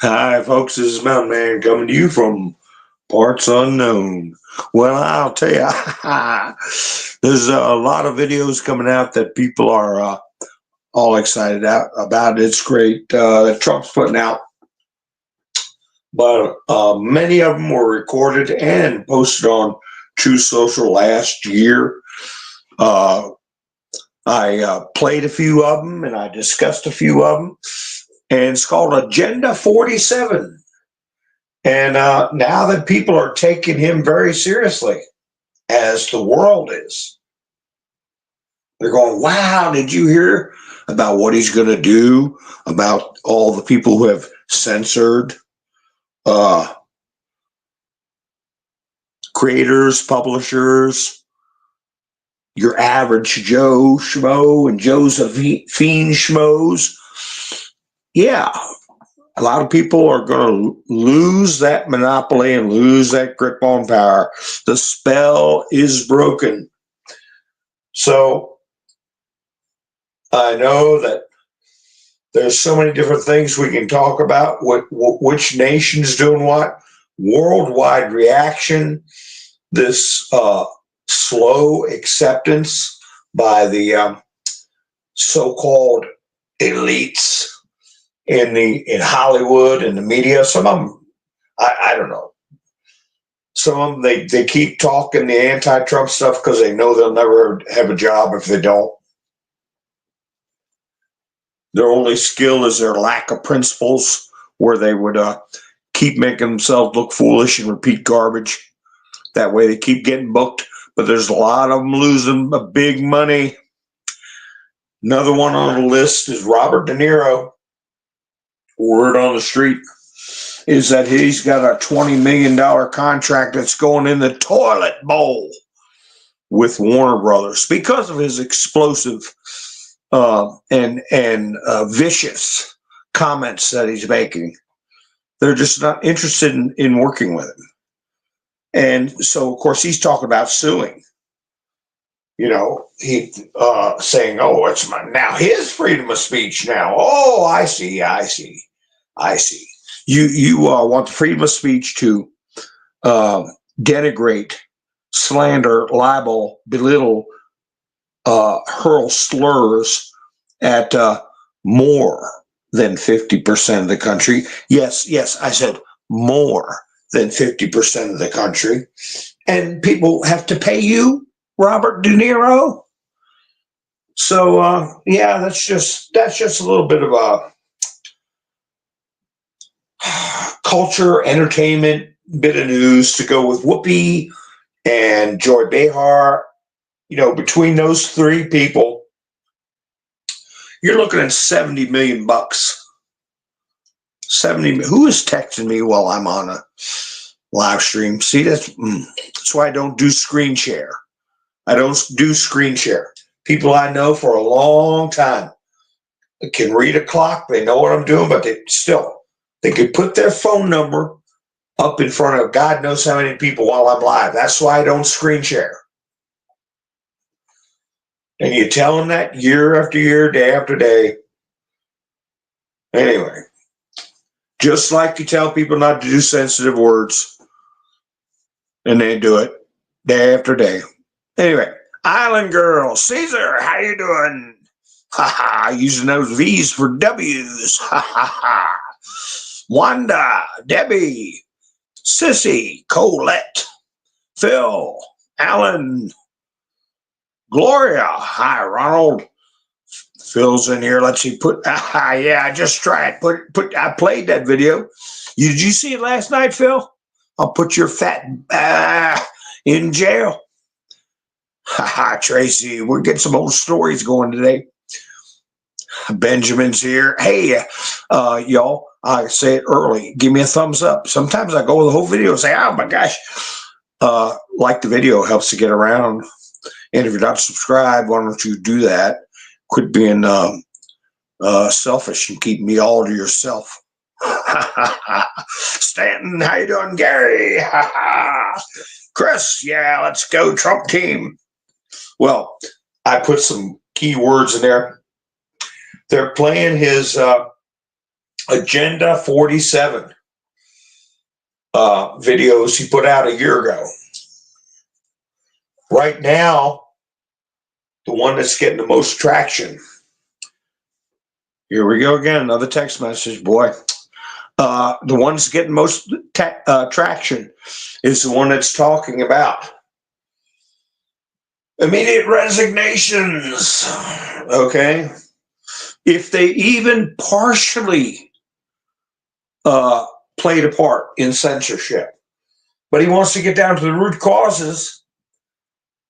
Hi, folks. This is Mountain Man coming to you from parts unknown. Well, I'll tell you, there's a lot of videos coming out that people are all excited about. It's great that Trump's putting out, but many of them were recorded and posted on True Social last year. Uh, I played a few of them and I discussed a few of them, and it's called Agenda 47. And now that people are taking him very seriously, as the world is, they're going, wow, did you hear about what he's going to do about all the people who have censored uh, creators, publishers, your average Joe Schmo and Josephine Schmoes? Yeah, a lot of people are going to lose that monopoly and lose that grip on power. The spell is broken. So I know that there's so many different things we can talk about. Which nation's doing what? Worldwide reaction. This slow acceptance by the so-called elites in Hollywood and the media. Some of them, I don't know. Some of them they keep talking the anti-Trump stuff because they know they'll never have a job if they don't. Their only skill is their lack of principles, where they would keep making themselves look foolish and repeat garbage. That way they keep getting booked. But there's a lot of them losing big money. Another one on the list is Robert De Niro. Word on the street is that he's got a $20 million contract that's going in the toilet bowl with Warner Brothers because of his explosive and vicious comments that he's making. They're just not interested in working with him. And so, of course, he's talking about suing. You know, he saying, "Oh, it's now his freedom of speech now." Oh, I see. You want the freedom of speech to denigrate, slander, libel, belittle, hurl slurs at more than 50% of the country. Yes, I said more than 50% of the country. And people have to pay you, Robert De Niro. So yeah, that's just a little bit of a culture, entertainment bit of news to go with Whoopi and Joy Behar. You know, between those three people, you're looking at 70 million bucks. 70. Who is texting me while I'm on a live stream? See, that's why I don't do screen share. I don't do screen share. People I know for a long time can read a clock. They know what I'm doing, but they could put their phone number up in front of God knows how many people while I'm live. That's why I don't screen share. And you tell them that year after year, day after day. Anyway, just like you tell people not to do sensitive words, and they do it day after day. Anyway, Island Girl, Caesar, how you doing? Ha ha, using those V's for W's. Ha ha ha. Wanda, Debbie, Sissy, Colette, Phil, Alan, Gloria. Hi, Ronald. Phil's in here. Let's see. Yeah, I just tried. I played that video. Did you see it last night, Phil? I'll put your fat in jail. Haha, Tracy. We're getting some old stories going today. Benjamin's here. Hey, y'all. I say it early. Give me a thumbs up. Sometimes I go the whole video and say, "Oh my gosh." Like the video helps to get around. And if you're not subscribed, why don't you do that? Quit being selfish and keep me all to yourself. Stanton, how you doing? Gary, Chris, yeah, let's go Trump team. Well, I put some key words in there. They're playing his Agenda 47 videos he put out a year ago. Right now, the one that's getting the most traction. Here we go again, another text message, boy. The one that's getting most traction is the one that's talking about immediate resignations. Okay. If they even partially played a part in censorship, but he wants to get down to the root causes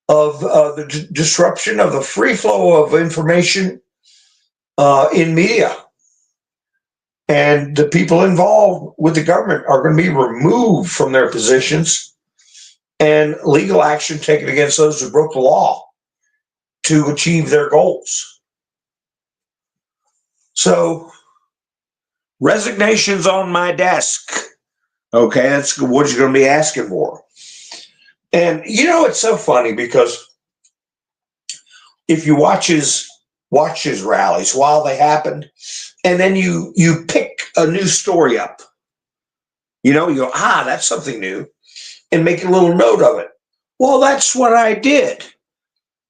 of the disruption of the free flow of information in media. And the people involved with the government are going to be removed from their positions and legal action taken against those who broke the law to achieve their goals. So, resignations on my desk. Okay, that's what you're going to be asking for. And it's so funny because if you watch his rallies while they happened, and then you pick a new story up, you go, that's something new, and make a little note of it. Well, that's what I did.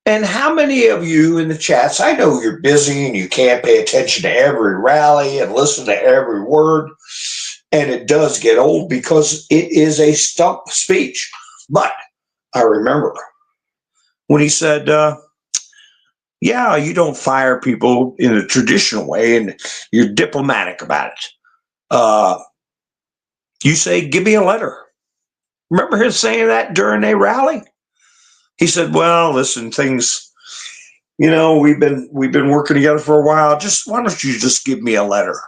And how many of you in the chats, I know you're busy and you can't pay attention to every rally and listen to every word, and it does get old because it is a stump speech. But I remember when he said, yeah, you don't fire people in a traditional way and you're diplomatic about it. You say, give me a letter. Remember him saying that during a rally? He said, well, listen, things, we've been working together for a while. Why don't you just give me a letter?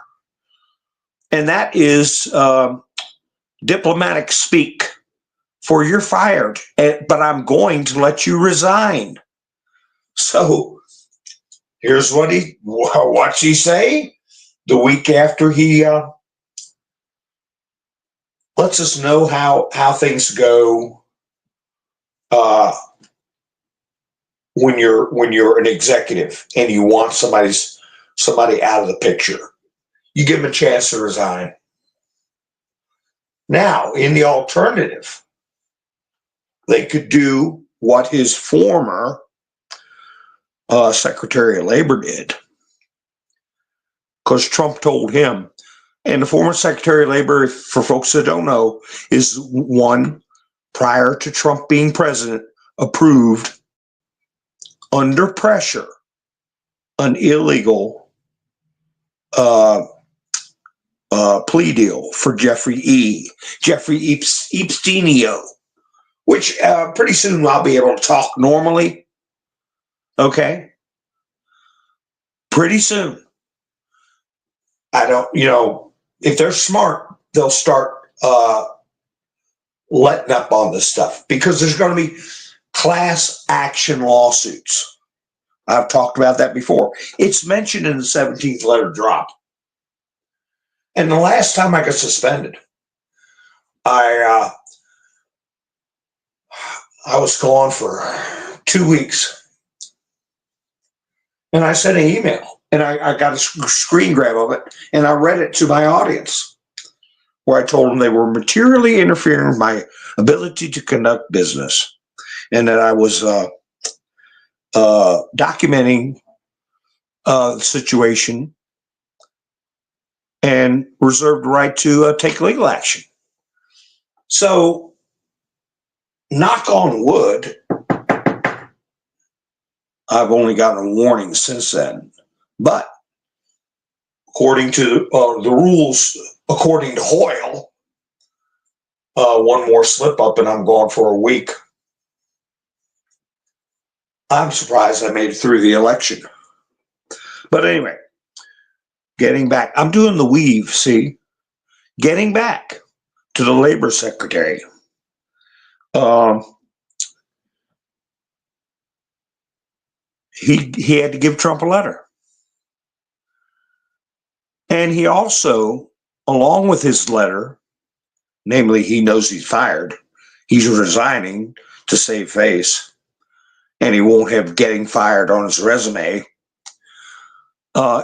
And that is diplomatic speak for you're fired, but I'm going to let you resign. So here's what's he say the week after he lets us know how things go when you're an executive and you want somebody out of the picture. You give them a chance to resign. Now, in the alternative, they could do what his former Secretary of Labor did, because Trump told him. And the former Secretary of Labor, for folks that don't know, is one prior to Trump being president, approved under pressure an illegal plea deal for Jeffrey Epsteinio, which pretty soon I'll be able to talk normally. Okay? Pretty soon. I don't, if they're smart, they'll start letting up on this stuff because there's going to be class action lawsuits. I've talked about that before. It's mentioned in the 17th letter drop. And the last time I got suspended, I was gone for 2 weeks. And I sent an email, and I got a screen grab of it, and I read it to my audience, where I told them they were materially interfering with my ability to conduct business, and that I was documenting the situation and reserved the right to take legal action. So, knock on wood, I've only gotten a warning since then. But according to the rules, according to Hoyle, one more slip up and I'm gone for a week. I'm surprised I made it through the election. But anyway, getting back, I'm doing the weave, see? Getting back to the Labor Secretary. He had to give Trump a letter. And he also, along with his letter, namely he knows he's fired, he's resigning to save face, and he won't have getting fired on his resume.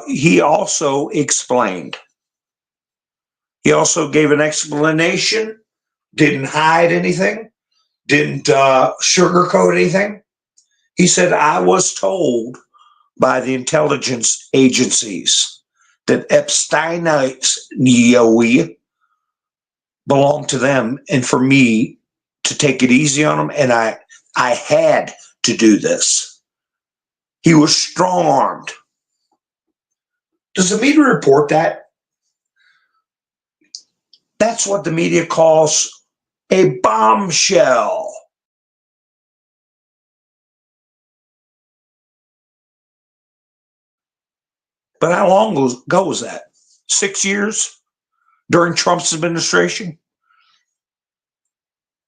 He also explained He also gave an explanation, didn't hide anything, didn't sugarcoat anything. He said, I was told by the intelligence agencies that Epsteinites belonged to them, and for me to take it easy on them, and I had to do this. He was strong-armed. Does the media report that? That's what the media calls a bombshell. But how long ago was that? 6 years during Trump's administration?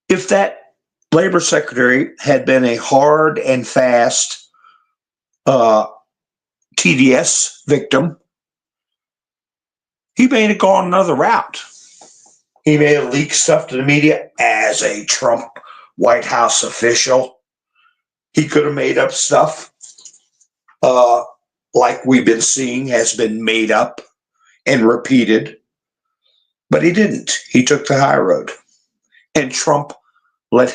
If that labor secretary had been a hard and fast TDS victim, he may have gone another route. He may have leaked stuff to the media as a Trump White House official. He could have made up stuff like we've been seeing has been made up and repeated. But he didn't. He took the high road. And Trump was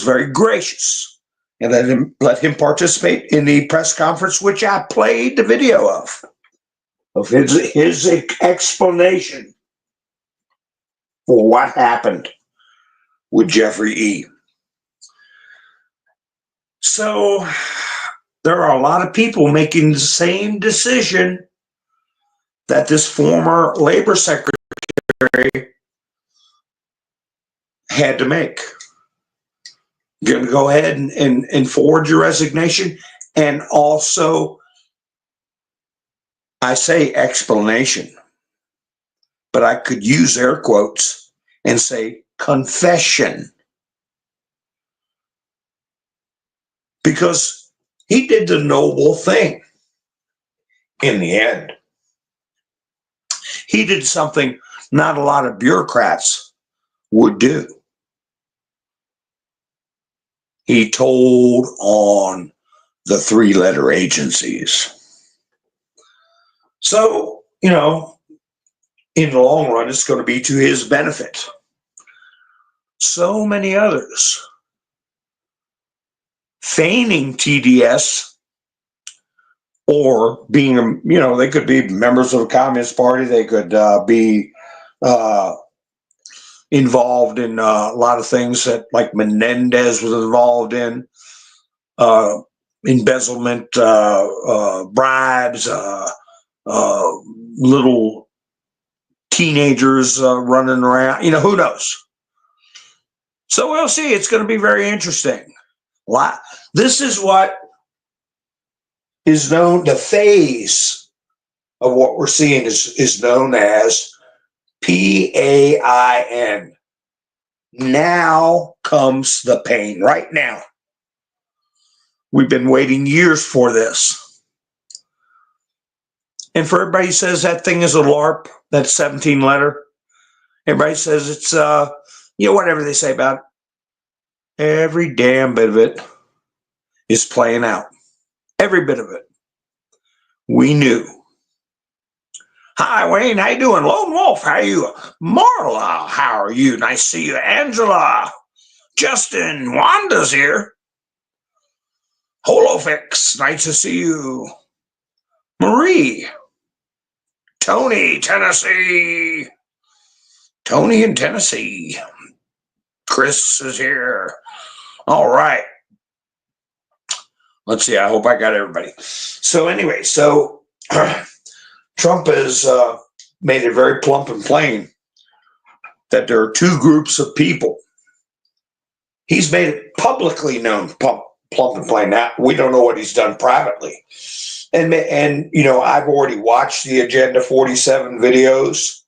very gracious and let him participate in the press conference, which I played the video of his explanation for what happened with Jeffrey E. So there are a lot of people making the same decision that this former labor secretary had to make. You're going to go ahead and forward your resignation, and also, I say explanation, but I could use air quotes and say confession. Because he did the noble thing in the end. He did something not a lot of bureaucrats would do. He told on the three-letter agencies. So, in the long run, it's going to be to his benefit. So many others feigning TDS or being, they could be members of the Communist Party. They could be involved in a lot of things that, like Menendez was involved in, embezzlement, bribes, little teenagers running around. Who knows? So we'll see. It's going to be very interesting. This is what is known, the phase of what we're seeing is known as PAIN. Now comes the pain. Right now. We've been waiting years for this. And for everybody who says that thing is a LARP, that 17 letter, everybody says it's, whatever they say about it. Every damn bit of it is playing out. Every bit of it. We knew. Hi, Wayne. How you doing? Lone Wolf, how are you? Marla, how are you? Nice to see you. Angela, Justin, Wanda's here. Holofix, nice to see you. Marie, Tony, Tennessee. Tony in Tennessee. Chris is here. All right. Let's see. I hope I got everybody. So anyway, Trump has made it very plump and plain that there are two groups of people. He's made it publicly known, plump and plain. Now, we don't know what he's done privately. And I've already watched the Agenda 47 videos,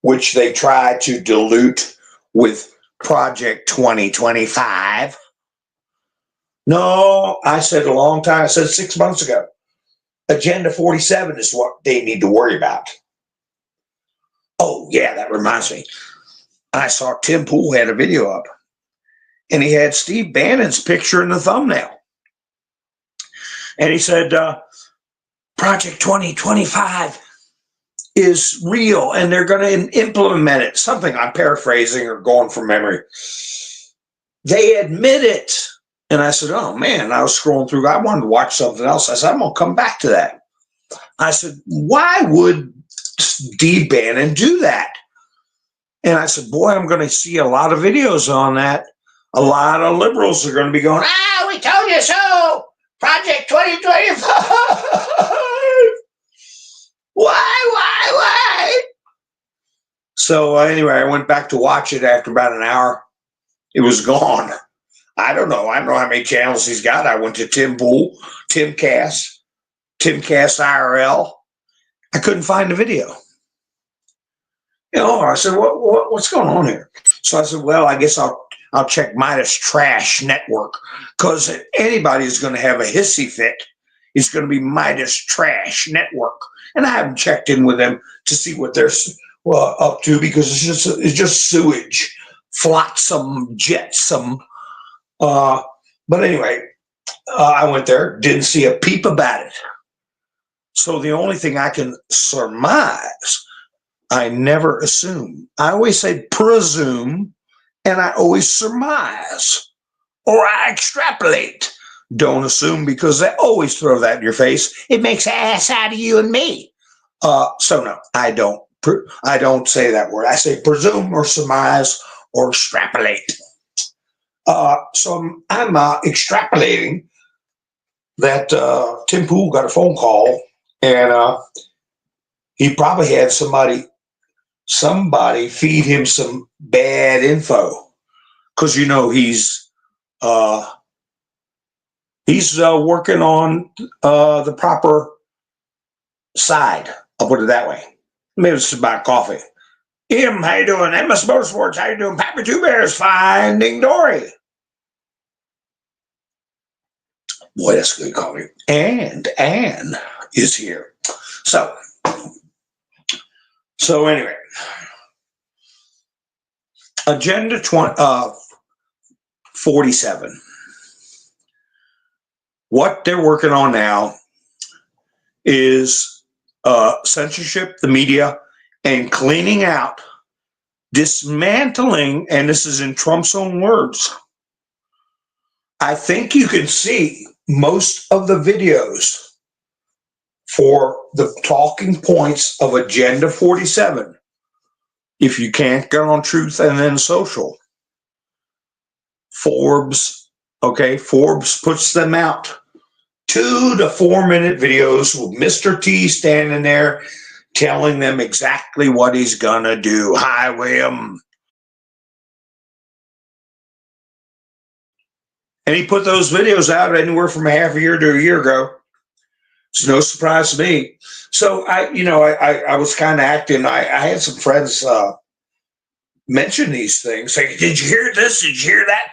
which they try to dilute with Project 2025. No, I said a long time, I said 6 months ago, Agenda 47 is what they need to worry about. Oh, yeah, that reminds me. I saw Tim Pool had a video up, and he had Steve Bannon's picture in the thumbnail. And he said, Project 2025, is real and they're going to implement it. Something I'm paraphrasing or going from memory. They admit it. And I said, oh man, I was scrolling through. I wanted to watch something else. I said, I'm going to come back to that. I said, why would Steve Bannon do that? And I said, boy, I'm going to see a lot of videos on that. A lot of liberals are going to be going, we told you so. Project 2025. Why? So anyway, I went back to watch it after about an hour. It was gone. I don't know how many channels he's got. I went to Tim Pool, Timcast IRL. I couldn't find the video. I said, what's going on here? So I said, well, I guess I'll check Midas Trash Network, because if anybody is going to have a hissy fit, it's going to be Midas Trash Network. And I haven't checked in with them to see what they're up to, because it's just sewage, flotsam, jetsam. But anyway, I went there, didn't see a peep about it. So the only thing I can surmise, I never assume. I always say presume, and I always surmise, or I extrapolate. Don't assume, because they always throw that in your face. It makes an ass out of you and me. So no, I don't say that word. I say presume or surmise or extrapolate. So I'm extrapolating that Tim Pool got a phone call, and he probably had somebody feed him some bad info, because he's working on the proper side. I'll put it that way. Maybe it's about coffee. Em, how you doing? MS Motorsports, how you doing? Pappy Two Bears, Finding Dory. Boy, that's good coffee. And Anne is here. So anyway, Agenda 47. What they're working on now is censorship, the media, and cleaning out, dismantling, and this is in Trump's own words. I think you can see most of the videos for the talking points of Agenda 47 if you can't get on Truth and then Social. Forbes puts them out. 2 to 4 minute videos with Mr. T standing there telling them exactly what he's gonna do. Hi, William. And he put those videos out anywhere from a half a year to a year ago. It's no surprise to me. So I was kind of acting. I had some friends mention these things. Say, did you hear this? Did you hear that?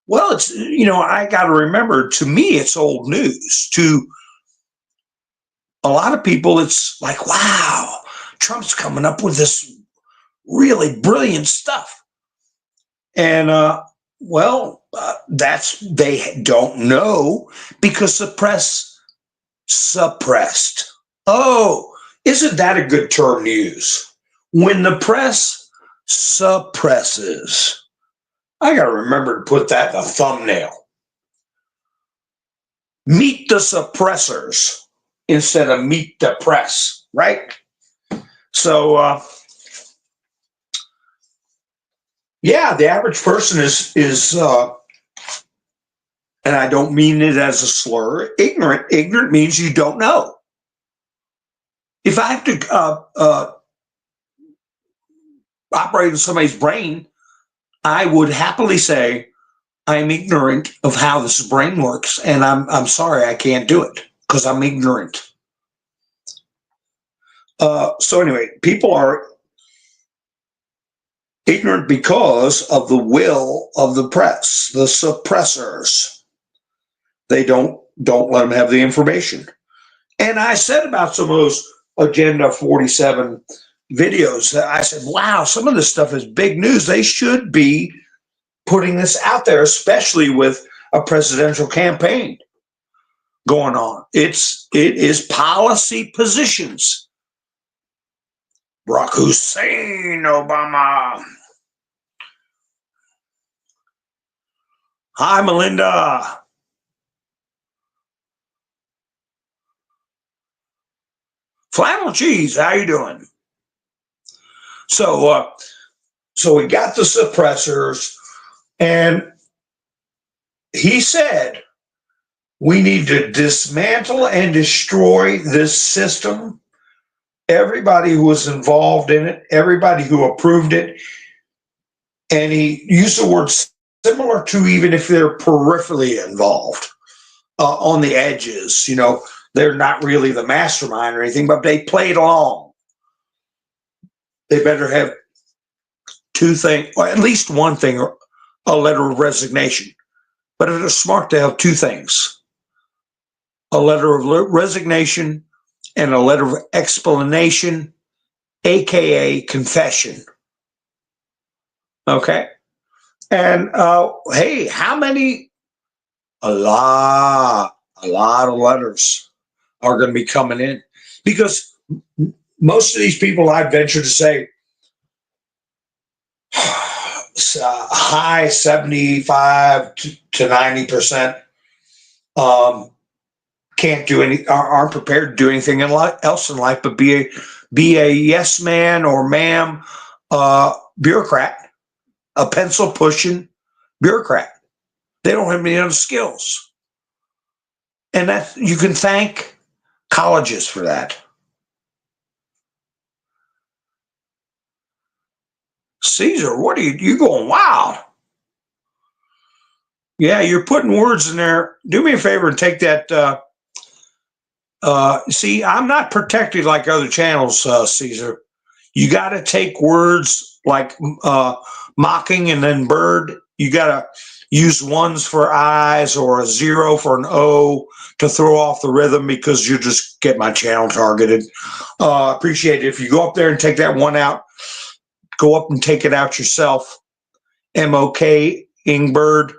Well, it's, I got to remember, to me, it's old news. To a lot of people, it's like, wow, Trump's coming up with this really brilliant stuff. And, they don't know, because the press suppressed. Oh, isn't that a good term to use? When the press suppresses. I got to remember to put that in a thumbnail. Meet the suppressors instead of meet the press, right? So, the average person is and I don't mean it as a slur, ignorant. Ignorant means you don't know. If I have to operate in somebody's brain, I would happily say I'm ignorant of how this brain works, and I'm sorry I can't do it because I'm ignorant. So anyway, people are ignorant because of the will of the press, the suppressors. They don't let them have the information. And I said about some of those Agenda 47 videos, I said, wow, some of this stuff is big news. They should be putting this out there, especially with a presidential campaign going on. It is policy positions Barack Hussein Obama. Hi, Melinda. Flannel cheese, how you doing? So, so we got the suppressors, and he said we need to dismantle and destroy this system. Everybody who was involved in it, everybody who approved it, and he used the word similar to even if they're peripherally involved on the edges. You know, they're not really the mastermind or anything, but they played along. They better have two things, or at least one thing, or a letter of resignation. But it is smart to have two things: a letter of resignation and a letter of explanation, aka confession. Okay. And hey, how many? A lot of letters are going to be coming in, because most of these people, I venture to say, high 75 to 90%, can't do any, aren't prepared to do anything else in life but be a yes man or ma'am, bureaucrat, a pencil pushing bureaucrat. They don't have any other skills, and that you can thank colleges for that. Caesar, what are you going wild? Yeah, you're putting words in there. Do me a favor and take that. See, I'm not protected like other channels, Caesar. You got to take words like mocking and then bird. You got to use ones for I's or a zero for an O to throw off the rhythm, because you just get my channel targeted. Appreciate it. If you go up there and take that one out, go up and take it out yourself. MOK, Ingbird,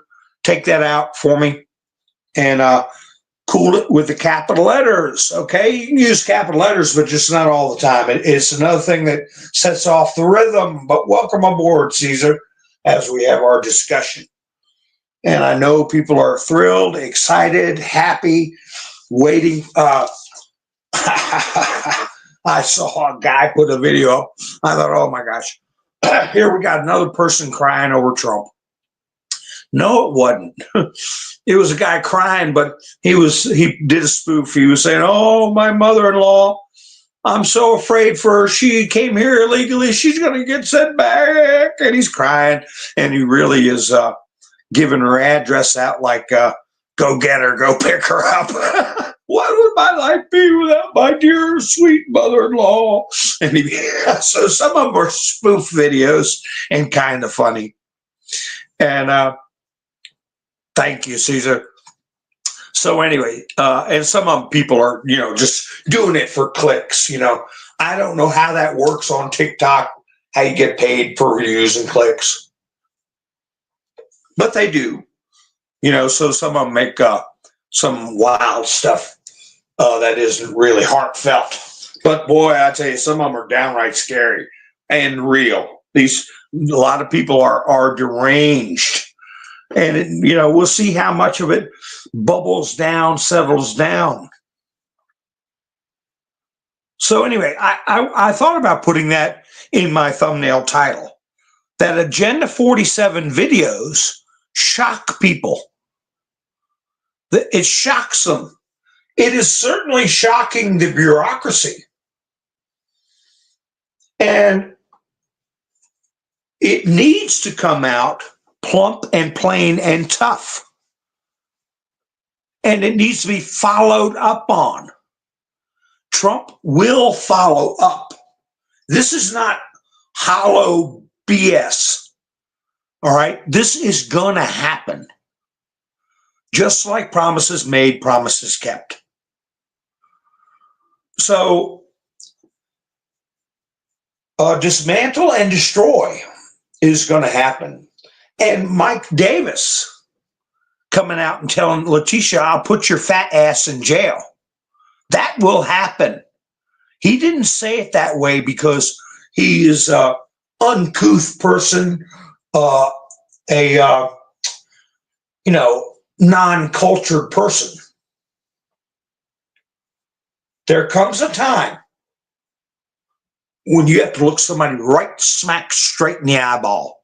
take that out for me and cool it with the capital letters. Okay, you can use capital letters, but just not all the time. It's another thing that sets off the rhythm. But welcome aboard, Caesar, as we have our discussion. And I know people are thrilled, excited, happy, waiting. I saw a guy put a video up. I thought, oh my gosh, here we got another person crying over Trump. No, it wasn't. It was a guy crying, but he did a spoof. He was saying, oh, my mother-in-law, I'm so afraid for her. She came here illegally. She's going to get sent back. And he's crying. And he really is giving her address out like, go get her, go pick her up. What would my life be without my dear, sweet mother-in-law? And so some of them are spoof videos and kind of funny. And thank you, Caesar. So anyway, and some of them people are, just doing it for clicks. I don't know how that works on TikTok, how you get paid for views and clicks, but they do. So some of them make some wild stuff that isn't really heartfelt. But boy, I tell you, some of them are downright scary and real. A lot of people are deranged. And, we'll see how much of it bubbles down, settles down. So anyway, I thought about putting that in my thumbnail title, that Agenda 47 videos shock people. It shocks them. It is certainly shocking the bureaucracy. And it needs to come out plump and plain and tough. And it needs to be followed up on. Trump will follow up. This is not hollow BS. All right? This is going to happen. Just like promises made, promises kept. So, dismantle and destroy is going to happen. And Mike Davis coming out and telling Letitia, I'll put your fat ass in jail. That will happen. He didn't say it that way because He is a uncouth person, a non-cultured person. There comes a time when you have to look somebody right smack straight in the eyeball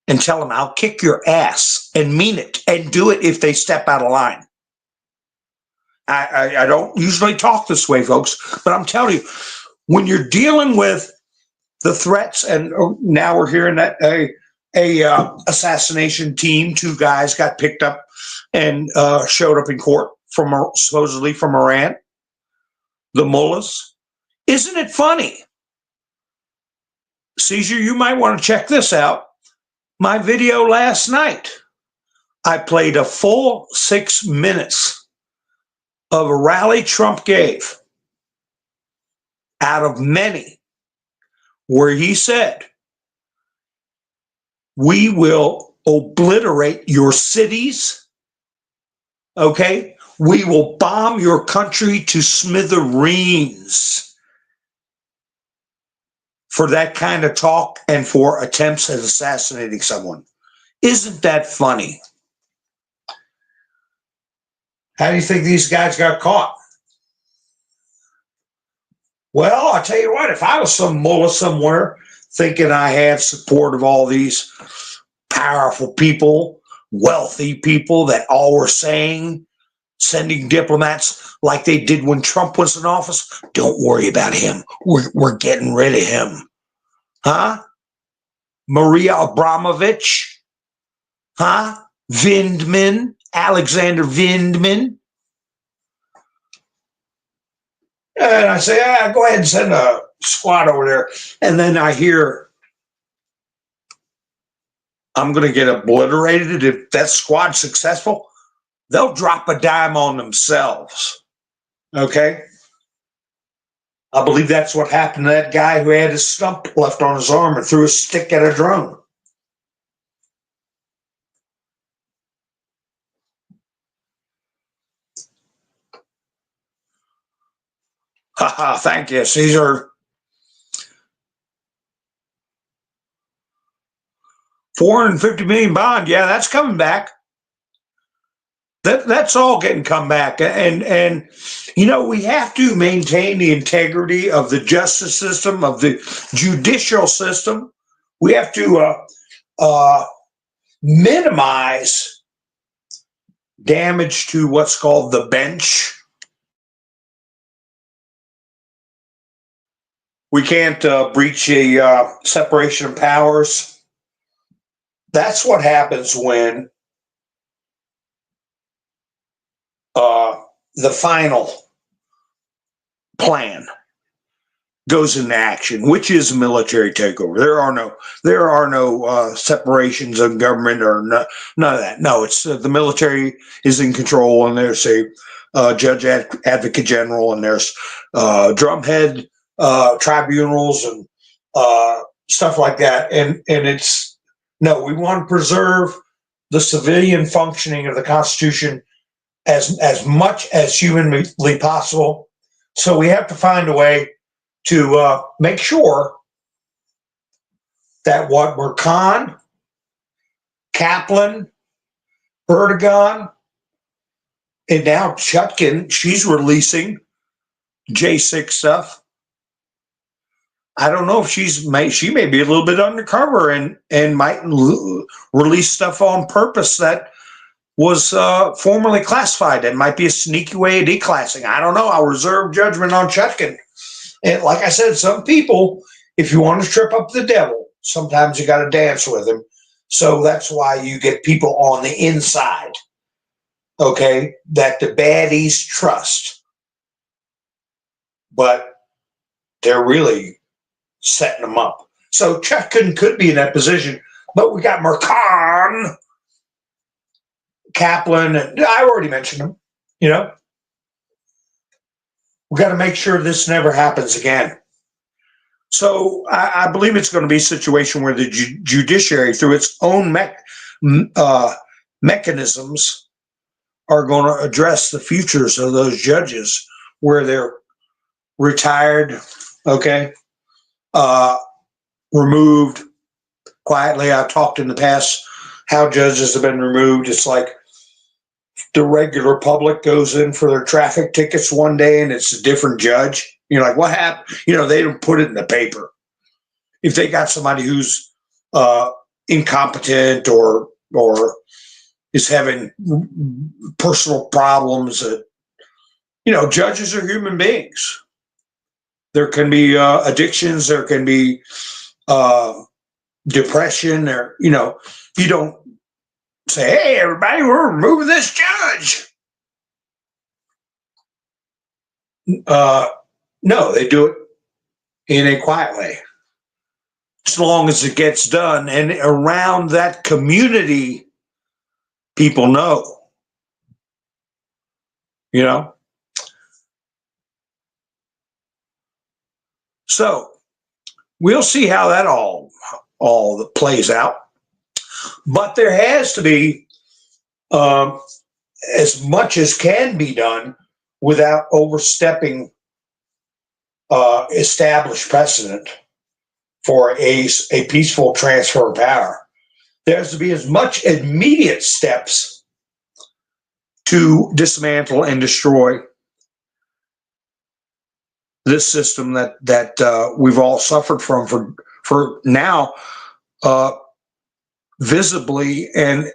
and tell them, I'll kick your ass, and mean it, and do it if they step out of line. I don't usually talk this way, folks, but I'm telling you, when you're dealing with the threats, and now we're hearing that a assassination team, 2 guys got picked up and showed up in court from supposedly from Iran, the mullahs. Isn't it funny? Caesar, you might want to check this out. My video last night, I played a full 6 minutes of a rally Trump gave out of many, where he said, we will obliterate your cities, okay? We will bomb your country to smithereens for that kind of talk and for attempts at assassinating someone. Isn't that funny? How do you think these guys got caught? Well, I'll tell you what, if I was some mullah somewhere thinking I had support of all these powerful people, wealthy people that all were saying, sending diplomats like they did when Trump was in office, don't worry about him. We're getting rid of him. Huh? Maria Abramovich? Huh? Vindman? Alexander Vindman? And I say, go ahead and send a squad over there. And then I hear, I'm going to get obliterated if that squad's successful. They'll drop a dime on themselves. Okay? I believe that's what happened to that guy who had his stump left on his arm and threw a stick at a drone. Haha, thank you, Caesar. 450 million bond, yeah, that's coming back. That's all getting come back. And we have to maintain the integrity of the justice system, of the judicial system. We have to minimize damage to what's called the bench. We can't breach a separation of powers. That's what happens when the final plan goes into action, which is a military takeover. There are no separations of government or none of that. No, it's the military is in control, and there's a judge advocate general, and there's drumhead tribunals and stuff like that. And it's no, we want to preserve the civilian functioning of the Constitution as much as humanly possible. So we have to find a way to make sure that what Khan, Kaplan, Erdogan, and now Chutkin, she's releasing J6 stuff. I don't know if she may be a little bit undercover and might release stuff on purpose that was formerly classified. That might be a sneaky way of declassing. I don't know. I'll reserve judgment on Chutkin. And like I said, some people, if you want to trip up the devil, sometimes you got to dance with him. So that's why you get people on the inside, okay, that the baddies trust. But they're really setting them up. So Chutkin could be in that position, but we got Merkan, Kaplan, and I already mentioned them, We got to make sure this never happens again. So I believe it's going to be a situation where the judiciary, through its own mechanisms, are going to address the futures of those judges, where they're retired, okay, removed quietly. I've talked in the past how judges have been removed. It's like the regular public goes in for their traffic tickets one day and it's a different judge. You're like, what happened? They don't put it in the paper. If they got somebody who's incompetent or is having personal problems, judges are human beings. There can be addictions. There can be depression. You don't say, hey, everybody, we're removing this judge. No, they do it in a quiet way. As long as it gets done. And around that community, people know. So we'll see how that all plays out. But there has to be as much as can be done without overstepping established precedent for a peaceful transfer of power. There has to be as much immediate steps to dismantle and destroy this system that we've all suffered from for now, visibly and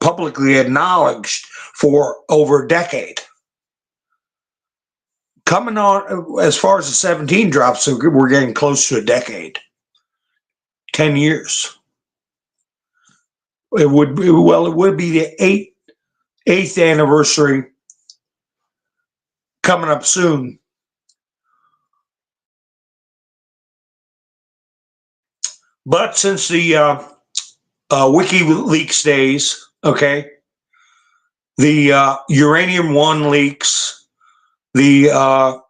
publicly acknowledged for over a decade. Coming on, as far as the 17 drops, so we're getting close to a decade, 10 years. It would be the eighth anniversary coming up soon. But since the WikiLeaks days, okay, the Uranium One leaks, the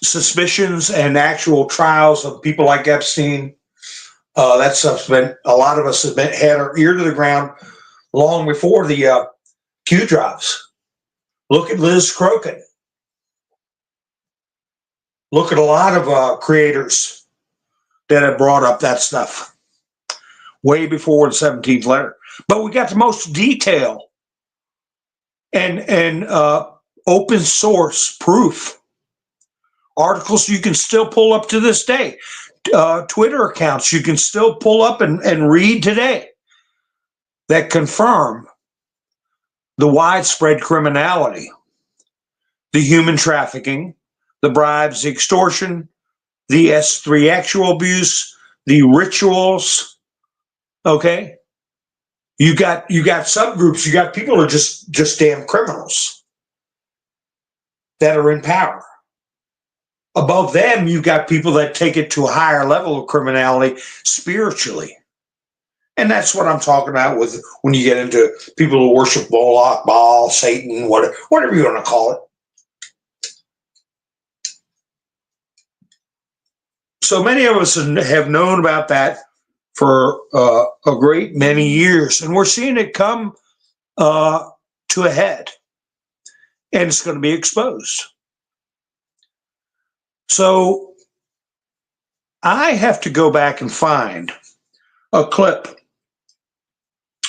suspicions and actual trials of people like Epstein, that stuff's been, a lot of us have had our ear to the ground long before the Q drops. Look at Liz Crokin. Look at a lot of creators that have brought up that stuff way before the 17th letter. But we got the most detail and open source proof. Articles you can still pull up to this day. Twitter accounts you can still pull up and read today that confirm the widespread criminality, the human trafficking, the bribes, the extortion, the S3 actual abuse, the rituals. Okay, you got subgroups. You got people who are just damn criminals that are in power. Above them, you've got people that take it to a higher level of criminality spiritually. And that's what I'm talking about with when you get into people who worship Moloch, Baal, Satan, whatever you want to call it. So many of us have known about that for a great many years, and we're seeing it come to a head, and it's going to be exposed. So I have to go back and find a clip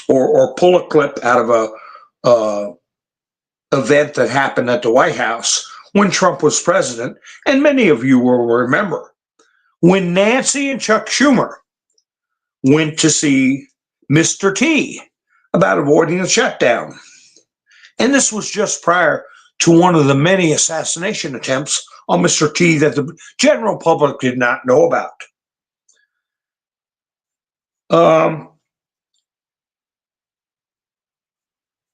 or pull a clip out of a event that happened at the White House when Trump was president, and many of you will remember when Nancy and Chuck Schumer went to see Mr. T about avoiding a shutdown. And this was just prior to one of the many assassination attempts on Mr. T that the general public did not know about.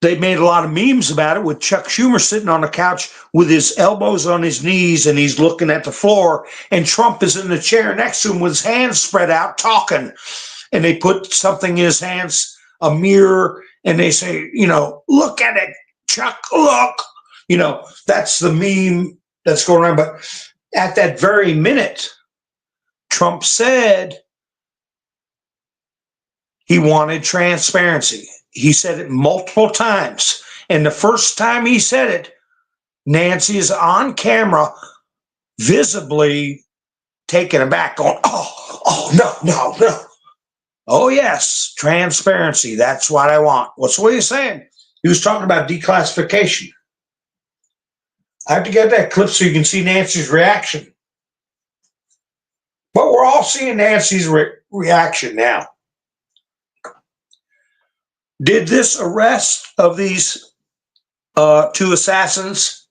They made a lot of memes about it with Chuck Schumer sitting on the couch with his elbows on his knees and he's looking at the floor, and Trump is in the chair next to him with his hands spread out talking. And they put something in his hands, a mirror, and they say, look at it, Chuck, look. That's the meme that's going around. But at that very minute, Trump said he wanted transparency. He said it multiple times. And the first time he said it, Nancy is on camera visibly taken aback, going, oh, no. Oh, yes, transparency. That's what I want. What's what he's saying? He was talking about declassification. I have to get that clip so you can see Nancy's reaction. But we're all seeing Nancy's reaction now. Did this arrest of these two assassins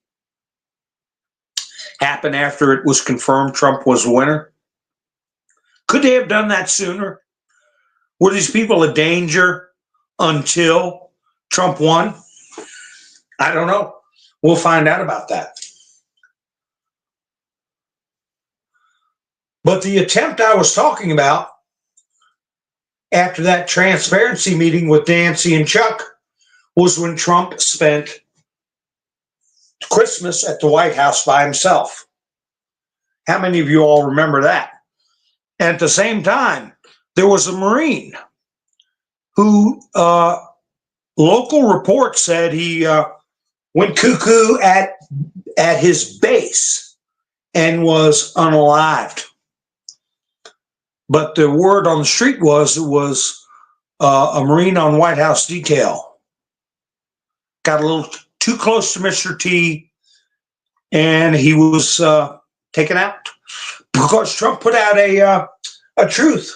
happen after it was confirmed Trump was the winner? Could they have done that sooner? Were these people a danger until Trump won? I don't know. We'll find out about that. But the attempt I was talking about after that transparency meeting with Nancy and Chuck was when Trump spent Christmas at the White House by himself. How many of you all remember that? And at the same time, there was a Marine who local reports said he went cuckoo at his base and was unalived. But the word on the street was it was a Marine on White House detail. Got a little too close to Mr. T, and he was taken out because Trump put out a truth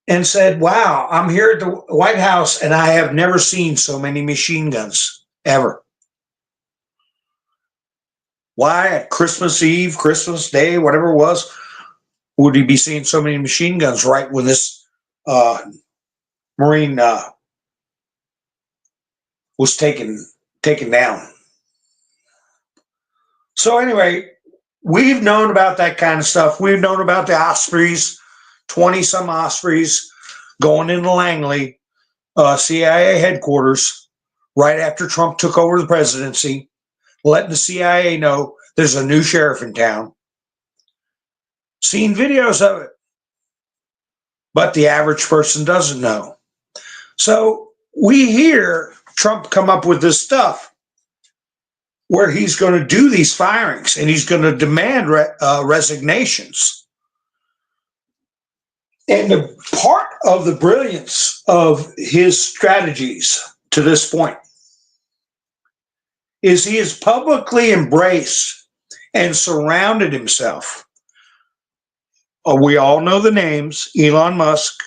and said, wow, I'm here at the White House and I have never seen so many machine guns ever. Why at Christmas Eve, Christmas Day, whatever it was, would he be seeing so many machine guns right when this Marine was taken down? So anyway, we've known about that kind of stuff. We've known about the Ospreys, 20-some Ospreys going into Langley, CIA headquarters, right after Trump took over the presidency, letting the CIA know there's a new sheriff in town. Seen videos of it, but the average person doesn't know. So we hear Trump come up with this stuff where he's going to do these firings and he's going to demand resignations. And the part of the brilliance of his strategies to this point is he has publicly embraced and surrounded himself. We all know the names: Elon Musk,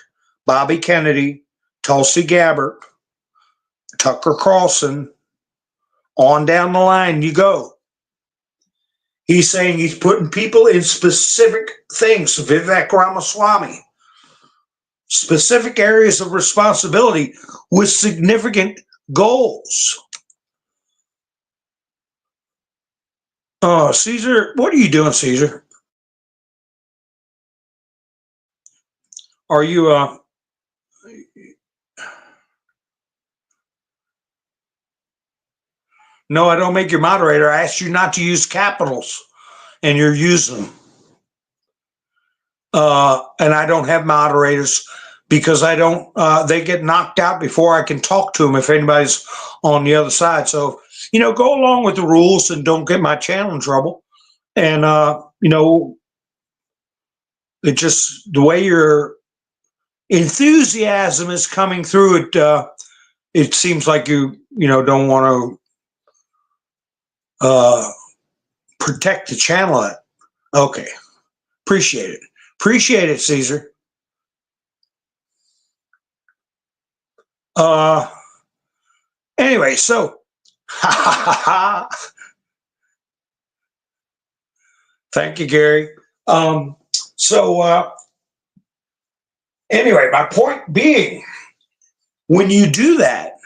Bobby Kennedy, Tulsi Gabbard, Tucker Carlson, on down the line you go. He's saying he's putting people in specific things, Vivek Ramaswamy, specific areas of responsibility with significant goals. Oh, Caesar, what are you doing, Caesar? Are you No, I don't make you moderator. I asked you not to use capitals, and you're using them. And I don't have moderators because I don't. They get knocked out before I can talk to them if anybody's on the other side. So go along with the rules and don't get my channel in trouble. And it just the way your enthusiasm is coming through it. It seems like you don't want to protect the channel. Okay. Appreciate it, Caesar. Anyway, so thank you, Gary. Anyway, my point being, when you do that,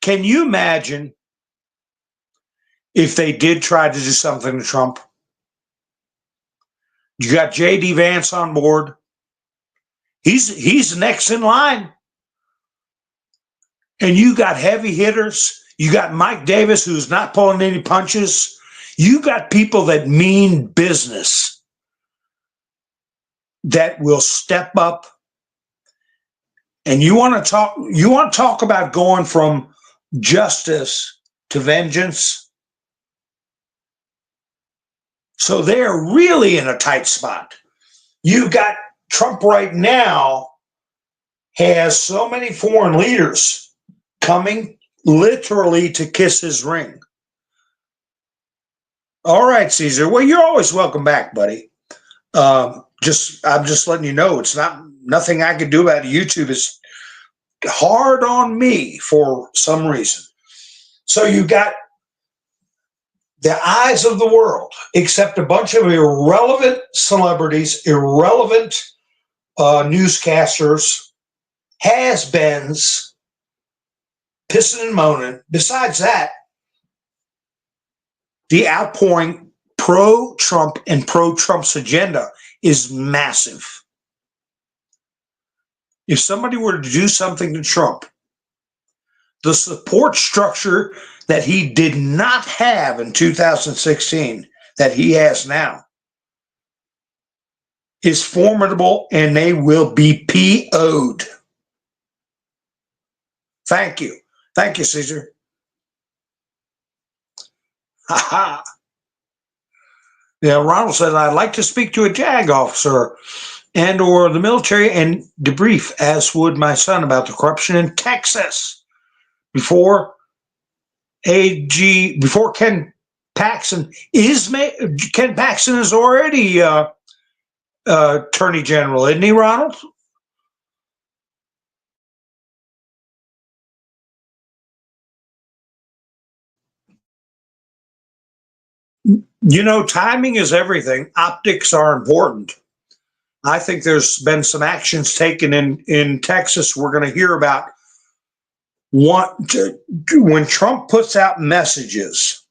can you imagine if they did try to do something to Trump? You got J.D. Vance on board. He's next in line. And you got heavy hitters. You got Mike Davis, who's not pulling any punches. You got people that mean business that will step up. And you want to talk about going from justice to vengeance? So they're really in a tight spot. You've got Trump right now has so many foreign leaders coming literally to kiss his ring. All right, Caesar. Well, you're always welcome back, buddy. I'm just letting you know it's nothing I can do about it. YouTube is hard on me for some reason. So you got the eyes of the world, except a bunch of irrelevant celebrities, irrelevant newscasters, has-beens, pissing and moaning. Besides that, the outpouring pro-Trump and pro-Trump's agenda is massive. If somebody were to do something to Trump, the support structure that he did not have in 2016, that he has now, is formidable, and they will be PO'd. Thank you. Thank you, Caesar. Ha ha. Yeah, Ronald said, I'd like to speak to a JAG officer and or the military and debrief, as would my son, about the corruption in Texas. Before Ken Paxton Ken Paxton is already Attorney General, isn't he, Ronald? You know, timing is everything. Optics are important. I think there's been some actions taken in Texas we're going to hear about. When Trump puts out messages,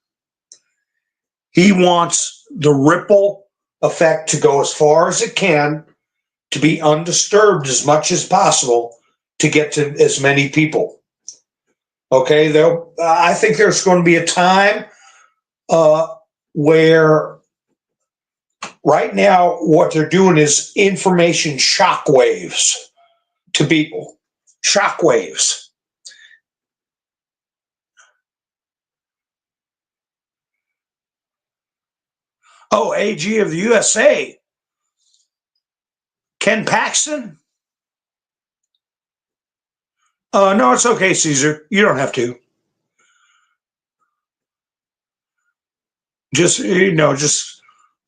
he wants the ripple effect to go as far as it can, to be undisturbed as much as possible, to get to as many people. Okay, I think there's going to be a time where right now what they're doing is information shockwaves to people. Shockwaves. Oh, AG of the USA. Ken Paxton? No, it's okay, Caesar. You don't have to.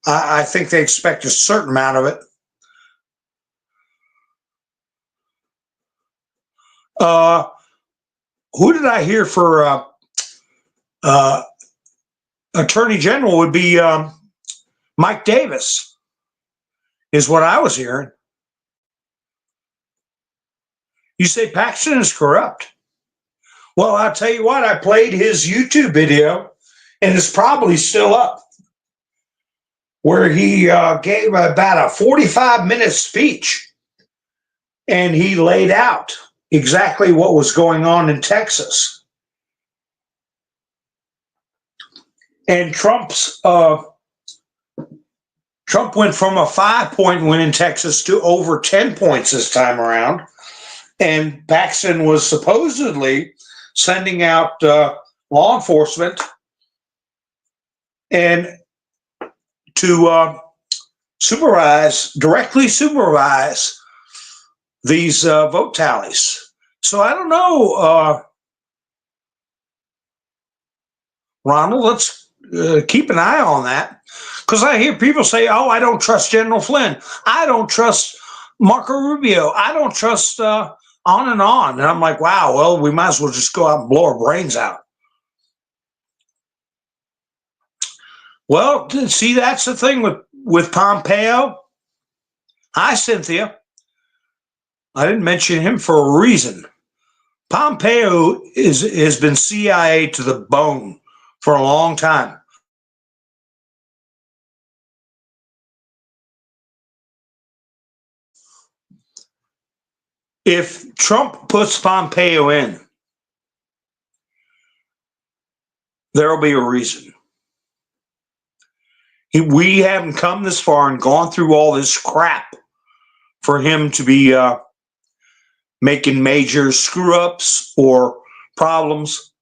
I think they expect a certain amount of it. Who did I hear for Attorney General would be Mike Davis, is what I was hearing. You say Paxton is corrupt. Well, I'll tell you what, I played his YouTube video, and it's probably still up, where he gave about a 45-minute speech, and he laid out exactly what was going on in Texas. And Trump went from a 5-point win in Texas to over 10 points this time around. And Paxton was supposedly sending out law enforcement and to directly supervise these vote tallies. So I don't know, Ronald, let's keep an eye on that, because I hear people say, oh, I don't trust General Flynn. I don't trust Marco Rubio. I don't trust on and on. And I'm like, wow, well, we might as well just go out and blow our brains out. Well, see, that's the thing with Pompeo. Hi, Cynthia. I didn't mention him for a reason. Pompeo has been CIA to the bone for a long time. If Trump puts Pompeo in, there will be a reason. We haven't come this far and gone through all this crap for him to be making major screw-ups or problems.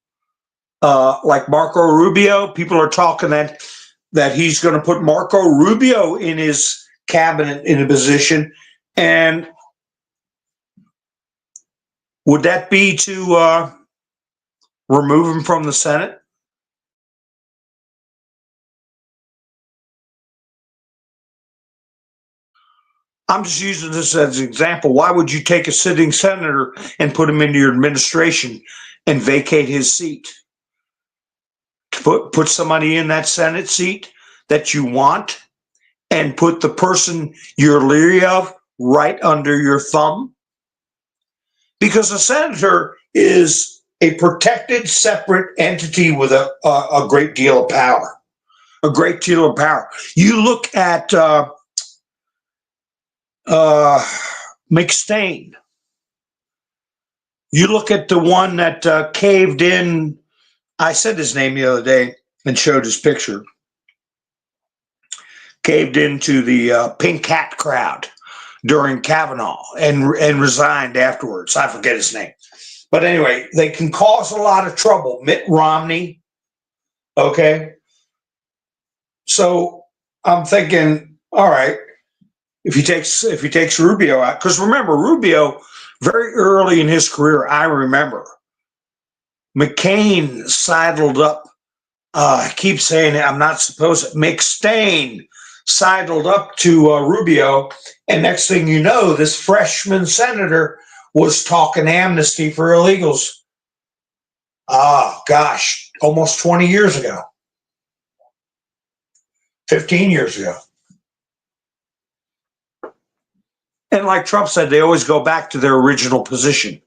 Like Marco Rubio, people are talking that that he's going to put Marco Rubio in his cabinet in a position. And would that be to remove him from the Senate? I'm just using this as an example. Why would you take a sitting senator and put him into your administration and vacate his seat? To put somebody in that Senate seat that you want and put the person you're leery of right under your thumb? Because a senator is a protected, separate entity with a great deal of power. A great deal of power. You look at McStain. You look at the one that caved in. I said his name the other day and showed his picture. Caved into the pink hat crowd during Kavanaugh and resigned afterwards. I forget his name. But anyway, they can cause a lot of trouble. Mitt Romney. Okay. So I'm thinking, all right, if he takes Rubio out, because remember, Rubio, very early in his career, I remember, McCain sidled up. I keep saying it, I'm not supposed to. McStain sidled up to Rubio, and next thing you know, this freshman senator was talking amnesty for illegals. Gosh, almost 20 years ago. 15 years ago. And like Trump said, they always go back to their original position.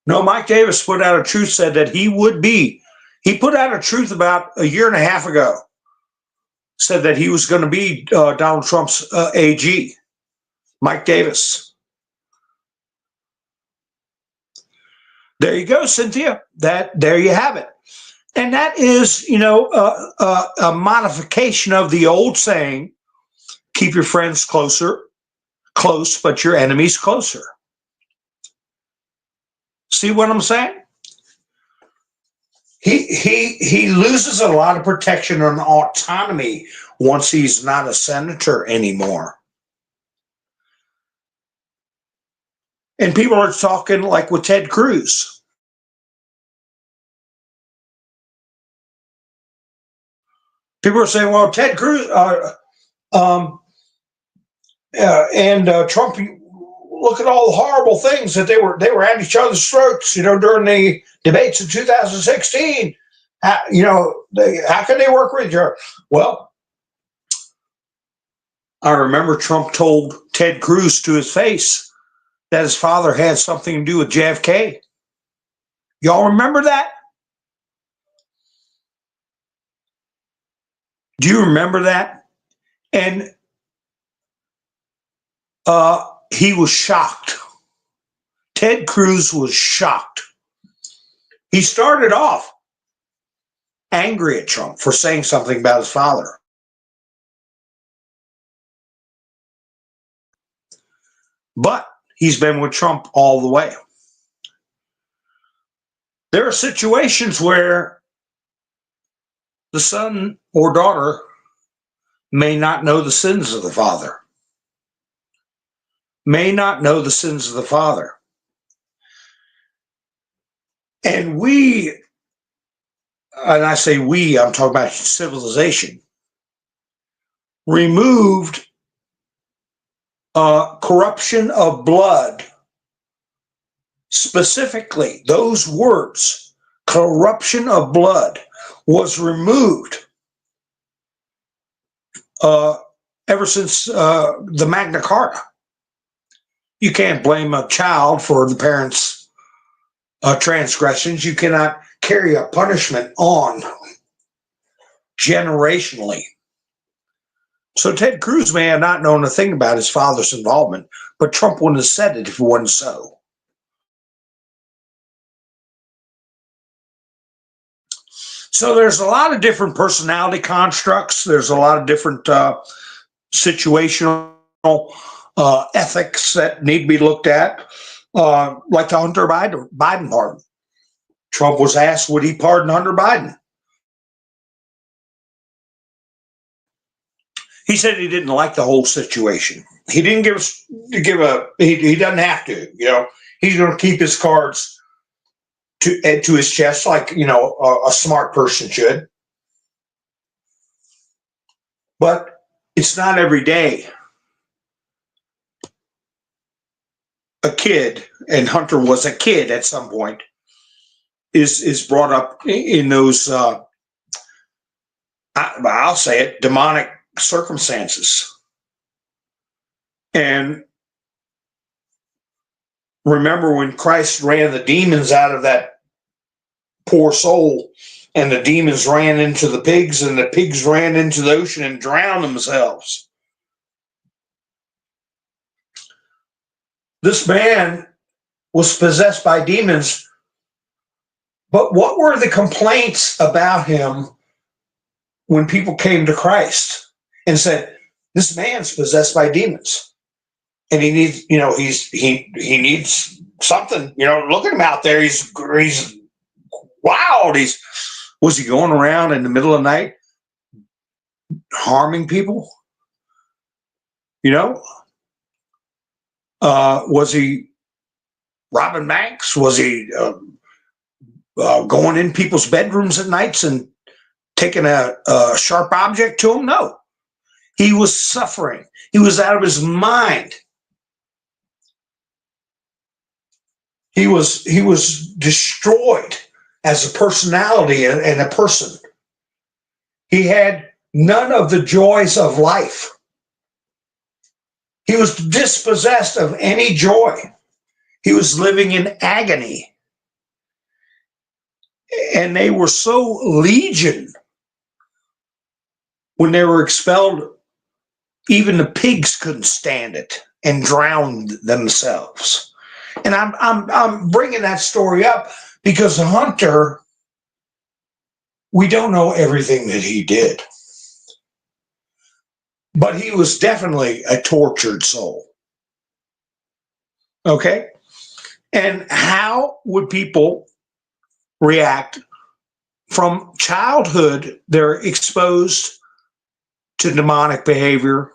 No, Mike Davis put out a truth, said that he put out a truth about a year and a half ago, said that he was going to be Donald Trump's AG, Mike Davis. There you go, Cynthia. There you have it. And that is, a modification of the old saying, keep your friends close, but your enemies closer. See what I'm saying? He loses a lot of protection and autonomy once he's not a senator anymore. And people are talking like with Ted Cruz. People are saying, well, Ted Cruz and Trump, look at all the horrible things that they were at each other's throats, during the debates in 2016. How can they work with each other? Well, I remember Trump told Ted Cruz to his face that his father had something to do with JFK. Y'all remember that? Do you remember that? And he was shocked. Ted Cruz was shocked. He started off angry at Trump for saying something about his father. But he's been with Trump all the way. There are situations where the son or daughter may not know the sins of the father. May not know the sins of the father. And and I say we, I'm talking about civilization, removed corruption of blood. Specifically, those words, corruption of blood, was removed ever since the Magna Carta. You can't blame a child for the parents' transgressions. You cannot carry a punishment on generationally. So Ted Cruz may have not known a thing about his father's involvement, but Trump wouldn't have said it if it wasn't so. So there's a lot of different personality constructs. There's a lot of different situational ethics that need to be looked at, like the Hunter Biden pardon. Trump was asked, would he pardon Hunter Biden? He said he didn't like the whole situation. He didn't he doesn't have to, he's going to keep his cards to his chest like, a smart person should. But it's not every day a kid, and Hunter was a kid at some point, is brought up in those, I'll say it, demonic circumstances. And remember when Christ ran the demons out of that poor soul, and the demons ran into the pigs, and the pigs ran into the ocean and drowned themselves. This man was possessed by demons, but what were the complaints about him when people came to Christ and said, this man's possessed by demons and he needs, he needs something, look at him out there. He's wild. Was he going around in the middle of the night harming people? Was he robbing banks? Was he going in people's bedrooms at nights and taking a sharp object to him? No. He was suffering. He was out of his mind. He was destroyed as a personality and a person. He had none of the joys of life. He was dispossessed of any joy. He was living in agony. And they were so legion when they were expelled, even the pigs couldn't stand it and drowned themselves. And I'm bringing that story up because Hunter, we don't know everything that he did, but he was definitely a tortured soul. Okay? And how would people react from childhood? They're exposed to demonic behavior,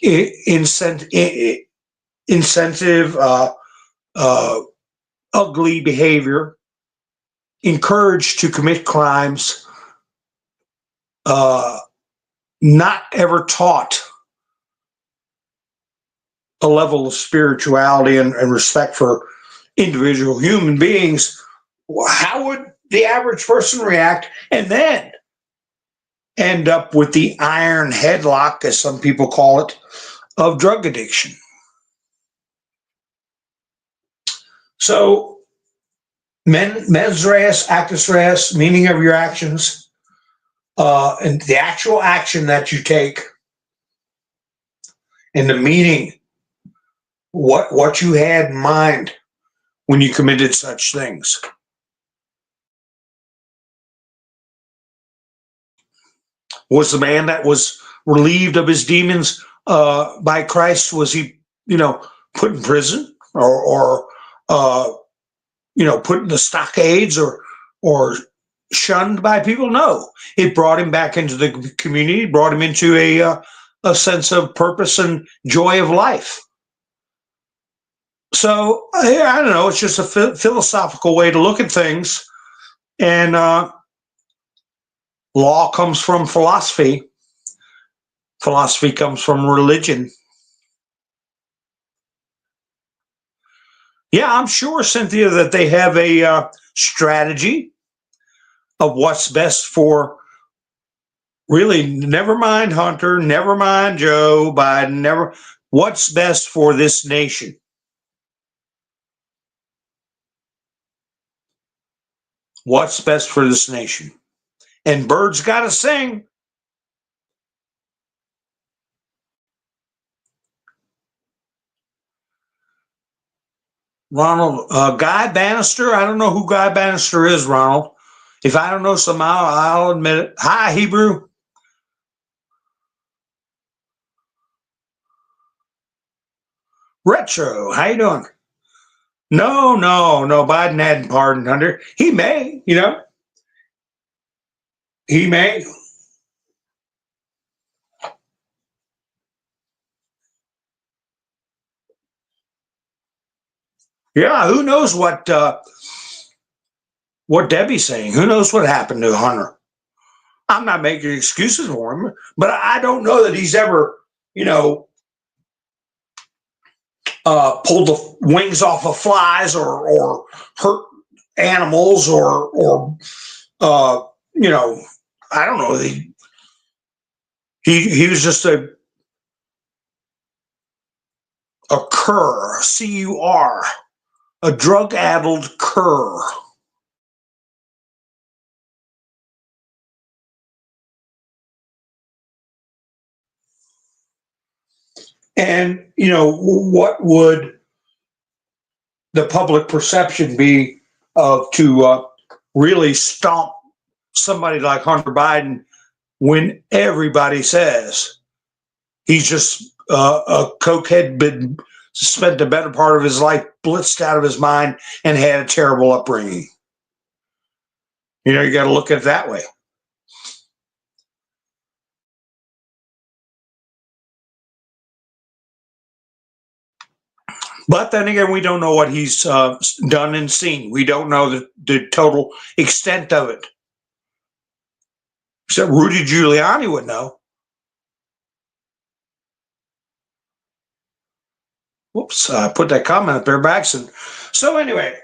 incentive, ugly behavior, encouraged to commit crimes, not ever taught a level of spirituality and respect for individual human beings. How would the average person react? And then end up with the iron headlock, as some people call it, of drug addiction. So, mens res, actus res, meaning of your actions, and the actual action that you take, and the meaning, what you had in mind when you committed such things. Was the man that was relieved of his demons by Christ, was he, put in prison or put in the stockades or shunned by people? No, it brought him back into the community, brought him into a sense of purpose and joy of life. So I don't know, it's just a philosophical way to look at things. And law comes from philosophy. Philosophy comes from religion. Yeah, I'm sure, Cynthia, that they have a strategy of what's best for, really, never mind Hunter, never mind Joe Biden, what's best for this nation. What's best for this nation? And birds got to sing. Ronald, Guy Bannister, I don't know who Guy Bannister is, Ronald. If I don't know somehow, I'll admit it. Hi, Hebrew. Retro, how you doing? No, no, no. Biden hadn't pardoned Hunter. He may, he may. Yeah, who knows what Debbie's saying? Who knows what happened to Hunter? I'm not making excuses for him, but I don't know that he's ever, you know, pulled the wings off of flies or hurt animals or uh, you know, I don't know. He was just a cur, CUR, a drug-addled cur. And what would the public perception be of to really stomp somebody like Hunter Biden when everybody says he's just a cokehead, been spent the better part of his life blitzed out of his mind and had a terrible upbringing? You got to look at it that way. But then again, we don't know what he's done and seen. We don't know the total extent of it. So Rudy Giuliani would know. Whoops, I put that comment up there by accident. So anyway,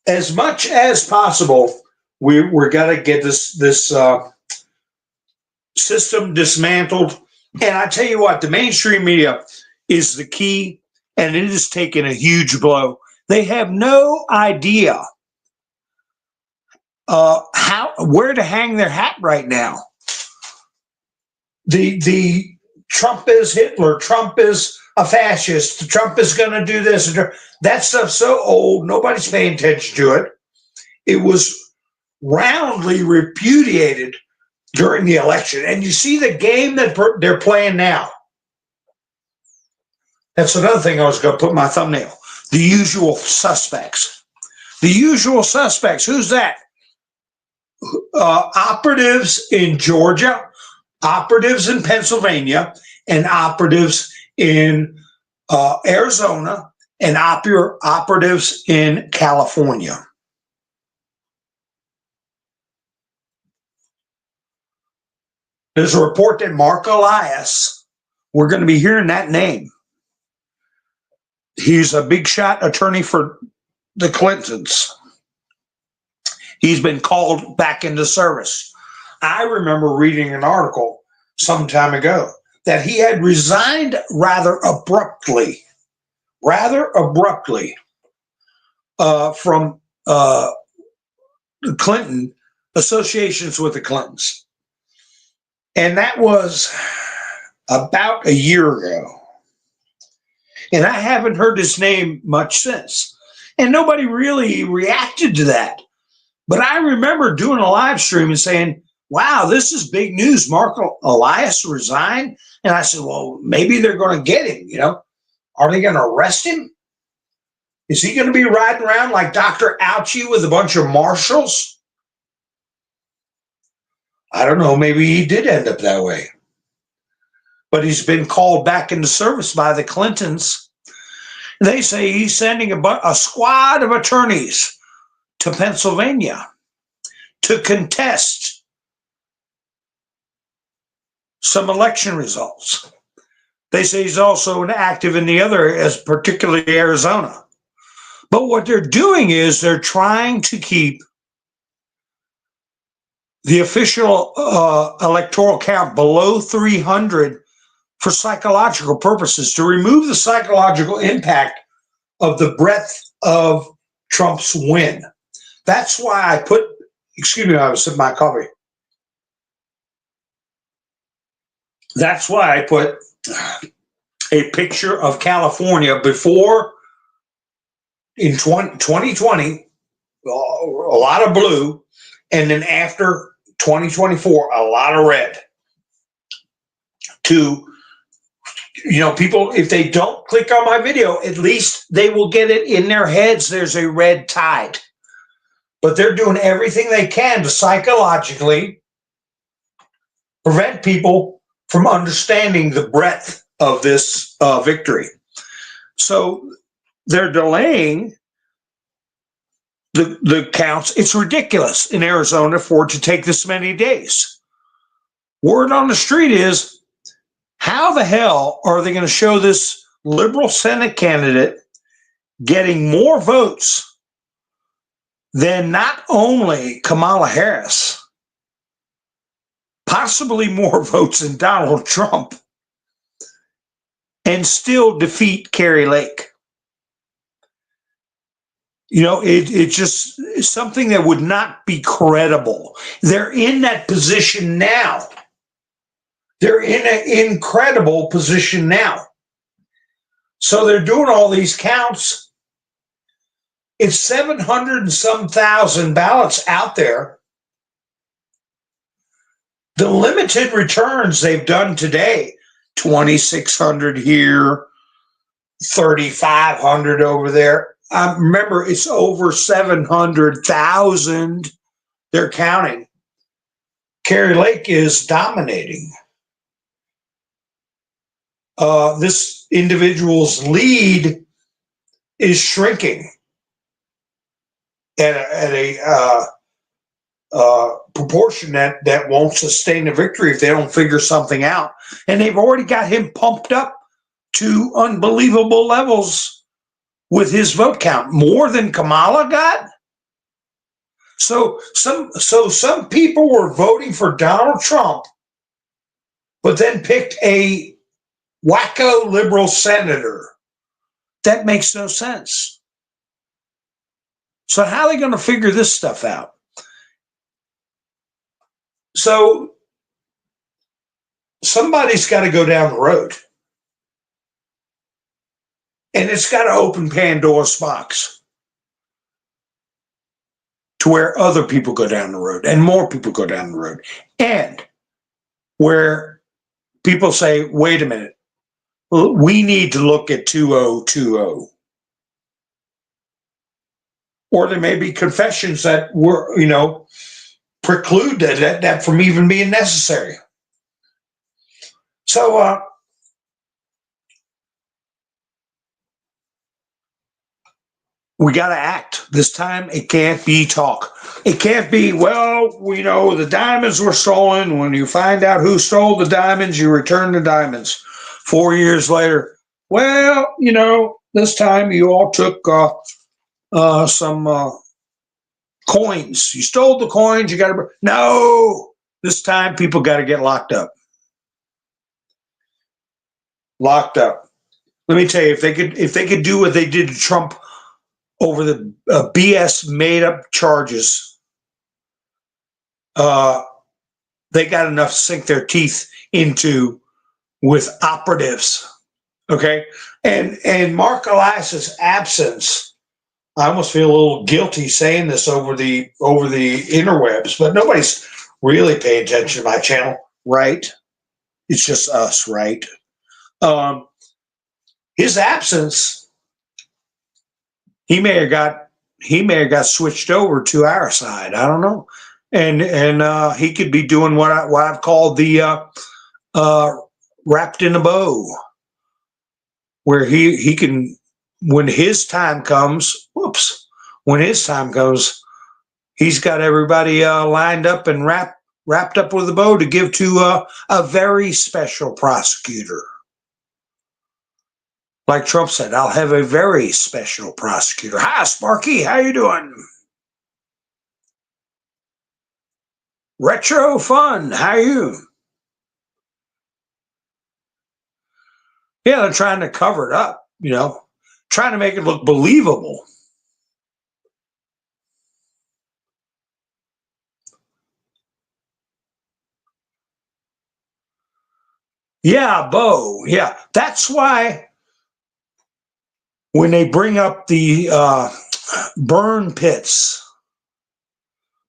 as much as possible, we're going to get this system dismantled. And I tell you what, the mainstream media is the key, and it is taking a huge blow. They have no idea where to hang their hat right now. The Trump is Hitler, Trump is a fascist, Trump is going to do this. That stuff's so old, nobody's paying attention to it. It was roundly repudiated during the election. And you see the game that they're playing now. That's another thing I was going to put in my thumbnail. The usual suspects. The usual suspects. Who's that? Operatives in Georgia, operatives in Pennsylvania, and operatives in Arizona, and operatives in California. There's a report that Mark Elias, we're going to be hearing that name. He's a big shot attorney for the Clintons. He's been called back into service. I remember reading an article some time ago that he had resigned rather abruptly from the Clinton associations with the Clintons. And that was about a year ago. And I haven't heard his name much since. And nobody really reacted to that. But I remember doing a live stream and saying, wow, this is big news. Mark Elias resigned. And I said, well, maybe they're going to get him, Are they going to arrest him? Is he going to be riding around like Dr. Ouchie with a bunch of marshals? I don't know. Maybe he did end up that way. But he's been called back into service by the Clintons. They say he's sending a squad of attorneys to Pennsylvania to contest some election results. They say he's also active in the other areas, particularly Arizona. But what they're doing is they're trying to keep the official electoral count below 300 for psychological purposes, to remove the psychological impact of the breadth of Trump's win. That's why I put, I was sipping my coffee. That's why I put a picture of California before in 2020, a lot of blue, and then after 2024, a lot of red, to you know, people, if they don't click on my video, at least they will get it in their heads. There's a red tide. But they're doing everything they can to psychologically prevent people from understanding the breadth of this victory. So they're delaying the counts. It's ridiculous in Arizona for it to take this many days. Word on the street is, how the hell are they going to show this liberal Senate candidate getting more votes than not only Kamala Harris, possibly more votes than Donald Trump, and still defeat Kari Lake? You know, it's just something that would not be credible. They're in that position now. They're in an incredible position now. So they're doing all these counts. It's 700 and some thousand ballots out there. The limited returns they've done today, 2,600 here, 3,500 over there. Remember, it's over 700,000 they're counting. Kari Lake is dominating. This individual's lead is shrinking at a proportion that won't sustain a victory if they don't figure something out. And they've already got him pumped up to unbelievable levels with his vote count, more than Kamala got. So some people were voting for Donald Trump, but then picked a wacko liberal senator. That makes no sense. So how are they going to figure this stuff out? So somebody's got to go down the road. And it's got to open Pandora's box to where other people go down the road and more people go down the road. And where people say, wait a minute, we need to look at 2020. Or there may be confessions that were, you know, preclude that from even being necessary. So, we got to act. This time it can't be talk. It can't be, well, we know the diamonds were stolen. When you find out who stole the diamonds, you return the diamonds. 4 years later, well, you know, this time you all took some coins. You stole the coins. You got to, no, this time people got to get locked up. Locked up. Let me tell you, if they could do what they did to Trump over the BS made up charges, they got enough to sink their teeth into with operatives. Okay. And Mark Elias's absence, I almost feel a little guilty saying this over the interwebs, but nobody's really paying attention to my channel, right? It's just us, right? His absence, he may have got switched over to our side. I don't know, and he could be doing what I've called the wrapped in a bow, where he can, when his time comes. When his time comes, he's got everybody lined up and wrapped up with a bow to give to a very special prosecutor. Like Trump said, I'll have a very special prosecutor. Hi, Sparky. How you doing? Retro Fun. How are you? Yeah, they're trying to cover it up, you know, trying to make it look believable. Yeah, Bo. Yeah, that's why when they bring up the burn pits,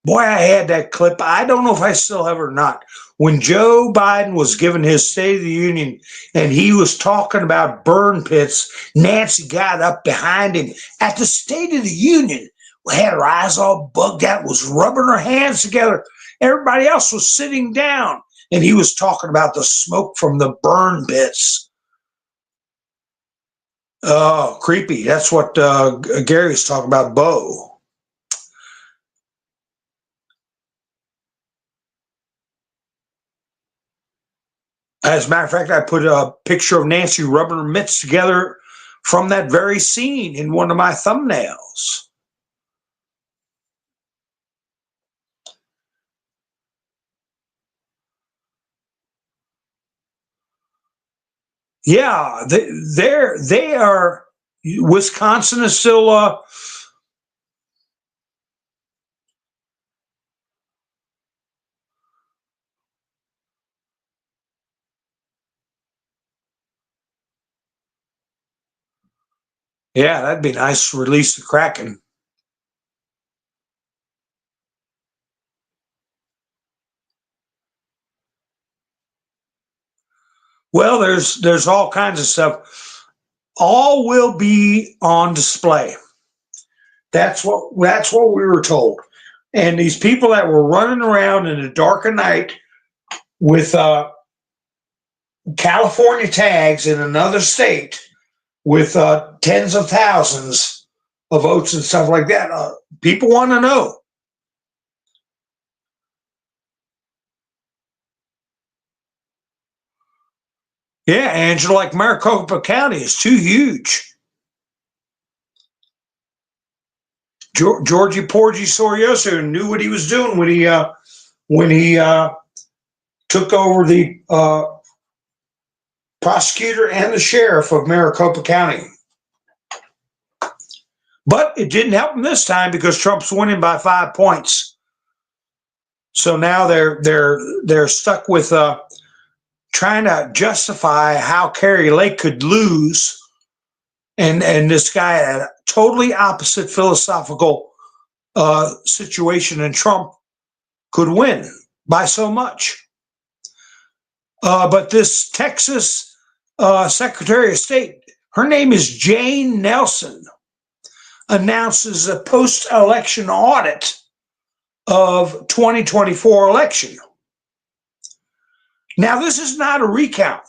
boy, I had that clip. I don't know if I still have it or not, when Joe Biden was given his State of the Union and he was talking about burn pits, Nancy got up behind him at the State of the Union, had her eyes all bugged out, was rubbing her hands together. Everybody else was sitting down, and he was talking about the smoke from the burn pits. Oh, creepy. That's what Gary was talking about, Bo. As a matter of fact, I put a picture of Nancy rubbing her mitts together from that very scene in one of my thumbnails. Yeah, they are. Wisconsin is still. Yeah, that'd be nice to release the Kraken. Well, there's all kinds of stuff. All will be on display. That's what we were told. And these people that were running around in the dark of night with California tags in another state with tens of thousands of votes and stuff like that, people want to know. Yeah, Angela, like Maricopa County is too huge. Georgie Porgy Sorioso knew what he was doing when he took over the prosecutor and the sheriff of Maricopa County. But it didn't help him this time because Trump's winning by 5 points. So now they're stuck with trying to justify how Kari Lake could lose, and this guy had a totally opposite philosophical situation, and Trump could win by so much. But this Texas Secretary of State, her name is Jane Nelson, announces a post-election audit of 2024 election. Now, this is not a recount.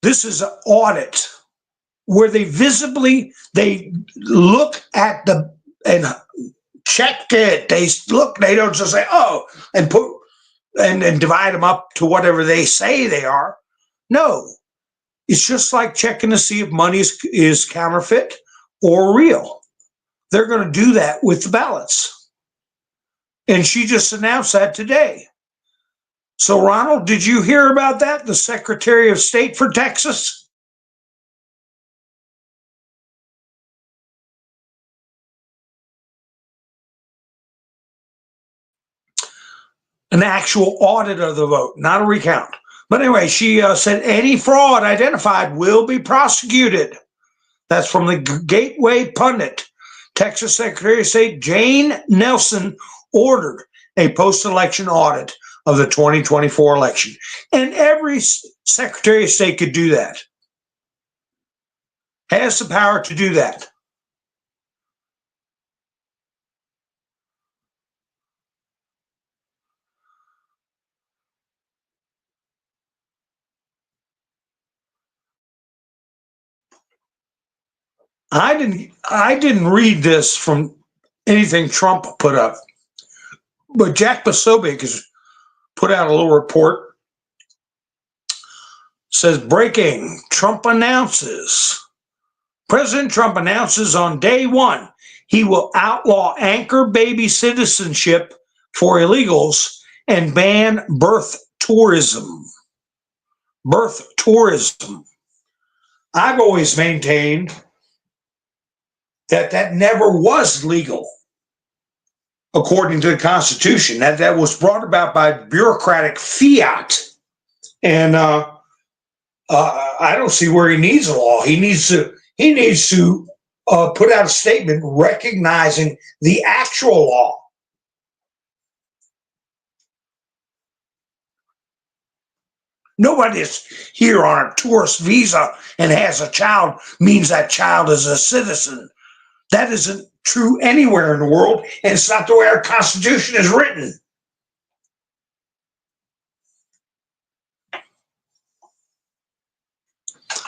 This is an audit where they look at the and check it. They don't just say, oh, and put and divide them up to whatever they say they are. No, it's just like checking to see if money is counterfeit or real. They're going to do that with the ballots. And she just announced that today. So, Ronald, did you hear about that? The Secretary of State for Texas? An actual audit of the vote, not a recount. But anyway, she said any fraud identified will be prosecuted. That's from the Gateway Pundit. Texas Secretary of State Jane Nelson ordered a post-election audit of the 2024 election. And every Secretary of State could do that. Has the power to do that. I didn't read this from anything Trump put up, but Jack Posobiec has put out a little report. Says breaking: President Trump announces on day one he will outlaw anchor baby citizenship for illegals and ban birth tourism. Birth tourism. I've always maintained that never was legal according to the Constitution. That was brought about by bureaucratic fiat, and I don't see where he needs a law. He needs to put out a statement recognizing the actual law. Nobody that's here on a tourist visa and has a child means that child is a citizen. That isn't true anywhere in the world, and it's not the way our Constitution is written.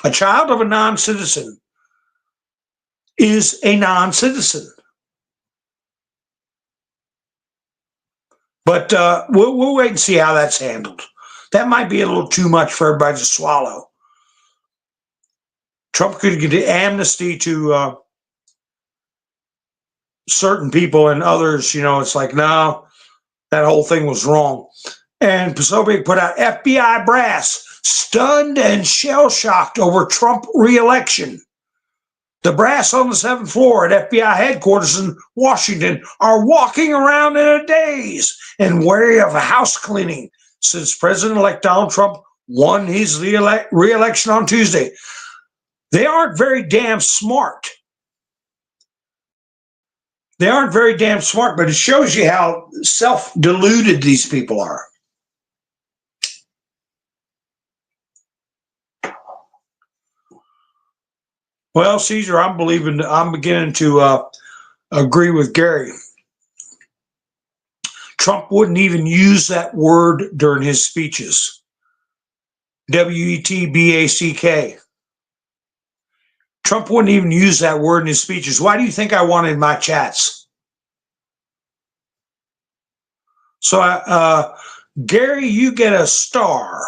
A child of a non-citizen is a non-citizen. But we'll wait and see how that's handled. That might be a little too much for everybody to swallow. Trump could get amnesty to certain people, and others, it's like, no, that whole thing was wrong. And Posobiec put out FBI brass stunned and shell-shocked over Trump re-election. The brass on the 7th floor at FBI headquarters in Washington are walking around in a daze and wary of a house cleaning since President-elect Donald Trump won his re-election on Tuesday. They aren't very damn smart. They aren't very damn smart, but it shows you how self-deluded these people are. Well, Caesar, I'm beginning to agree with Gary. Trump wouldn't even use that word during his speeches. WETBACK. Trump wouldn't even use that word in his speeches. Why do you think I wanted my chats? So, Gary, you get a star.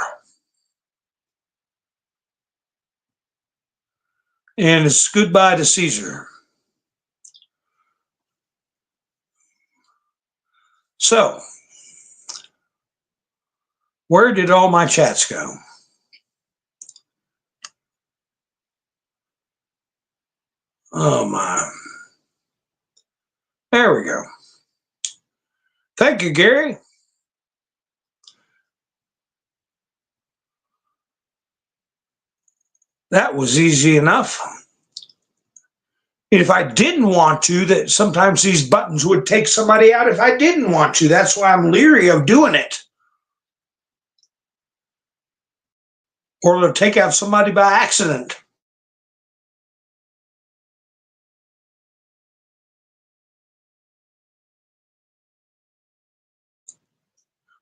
And it's goodbye to Caesar. So, where did all my chats go? Oh, my. There we go. Thank you, Gary. That was easy enough. If I didn't want to, that sometimes these buttons would take somebody out if I didn't want to. That's why I'm leery of doing it. Or to take out somebody by accident.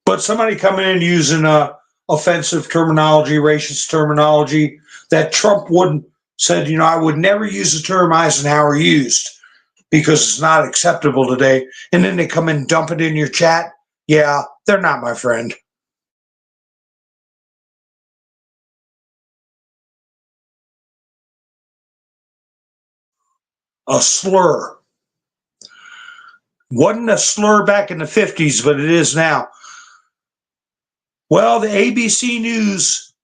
But somebody coming in using offensive terminology, racist terminology that Trump wouldn't said, I would never use the term Eisenhower used because it's not acceptable today. And then they come and dump it in your chat. Yeah, they're not my friend. A slur. Wasn't a slur back in the 50s, but it is now. Well, the ABC News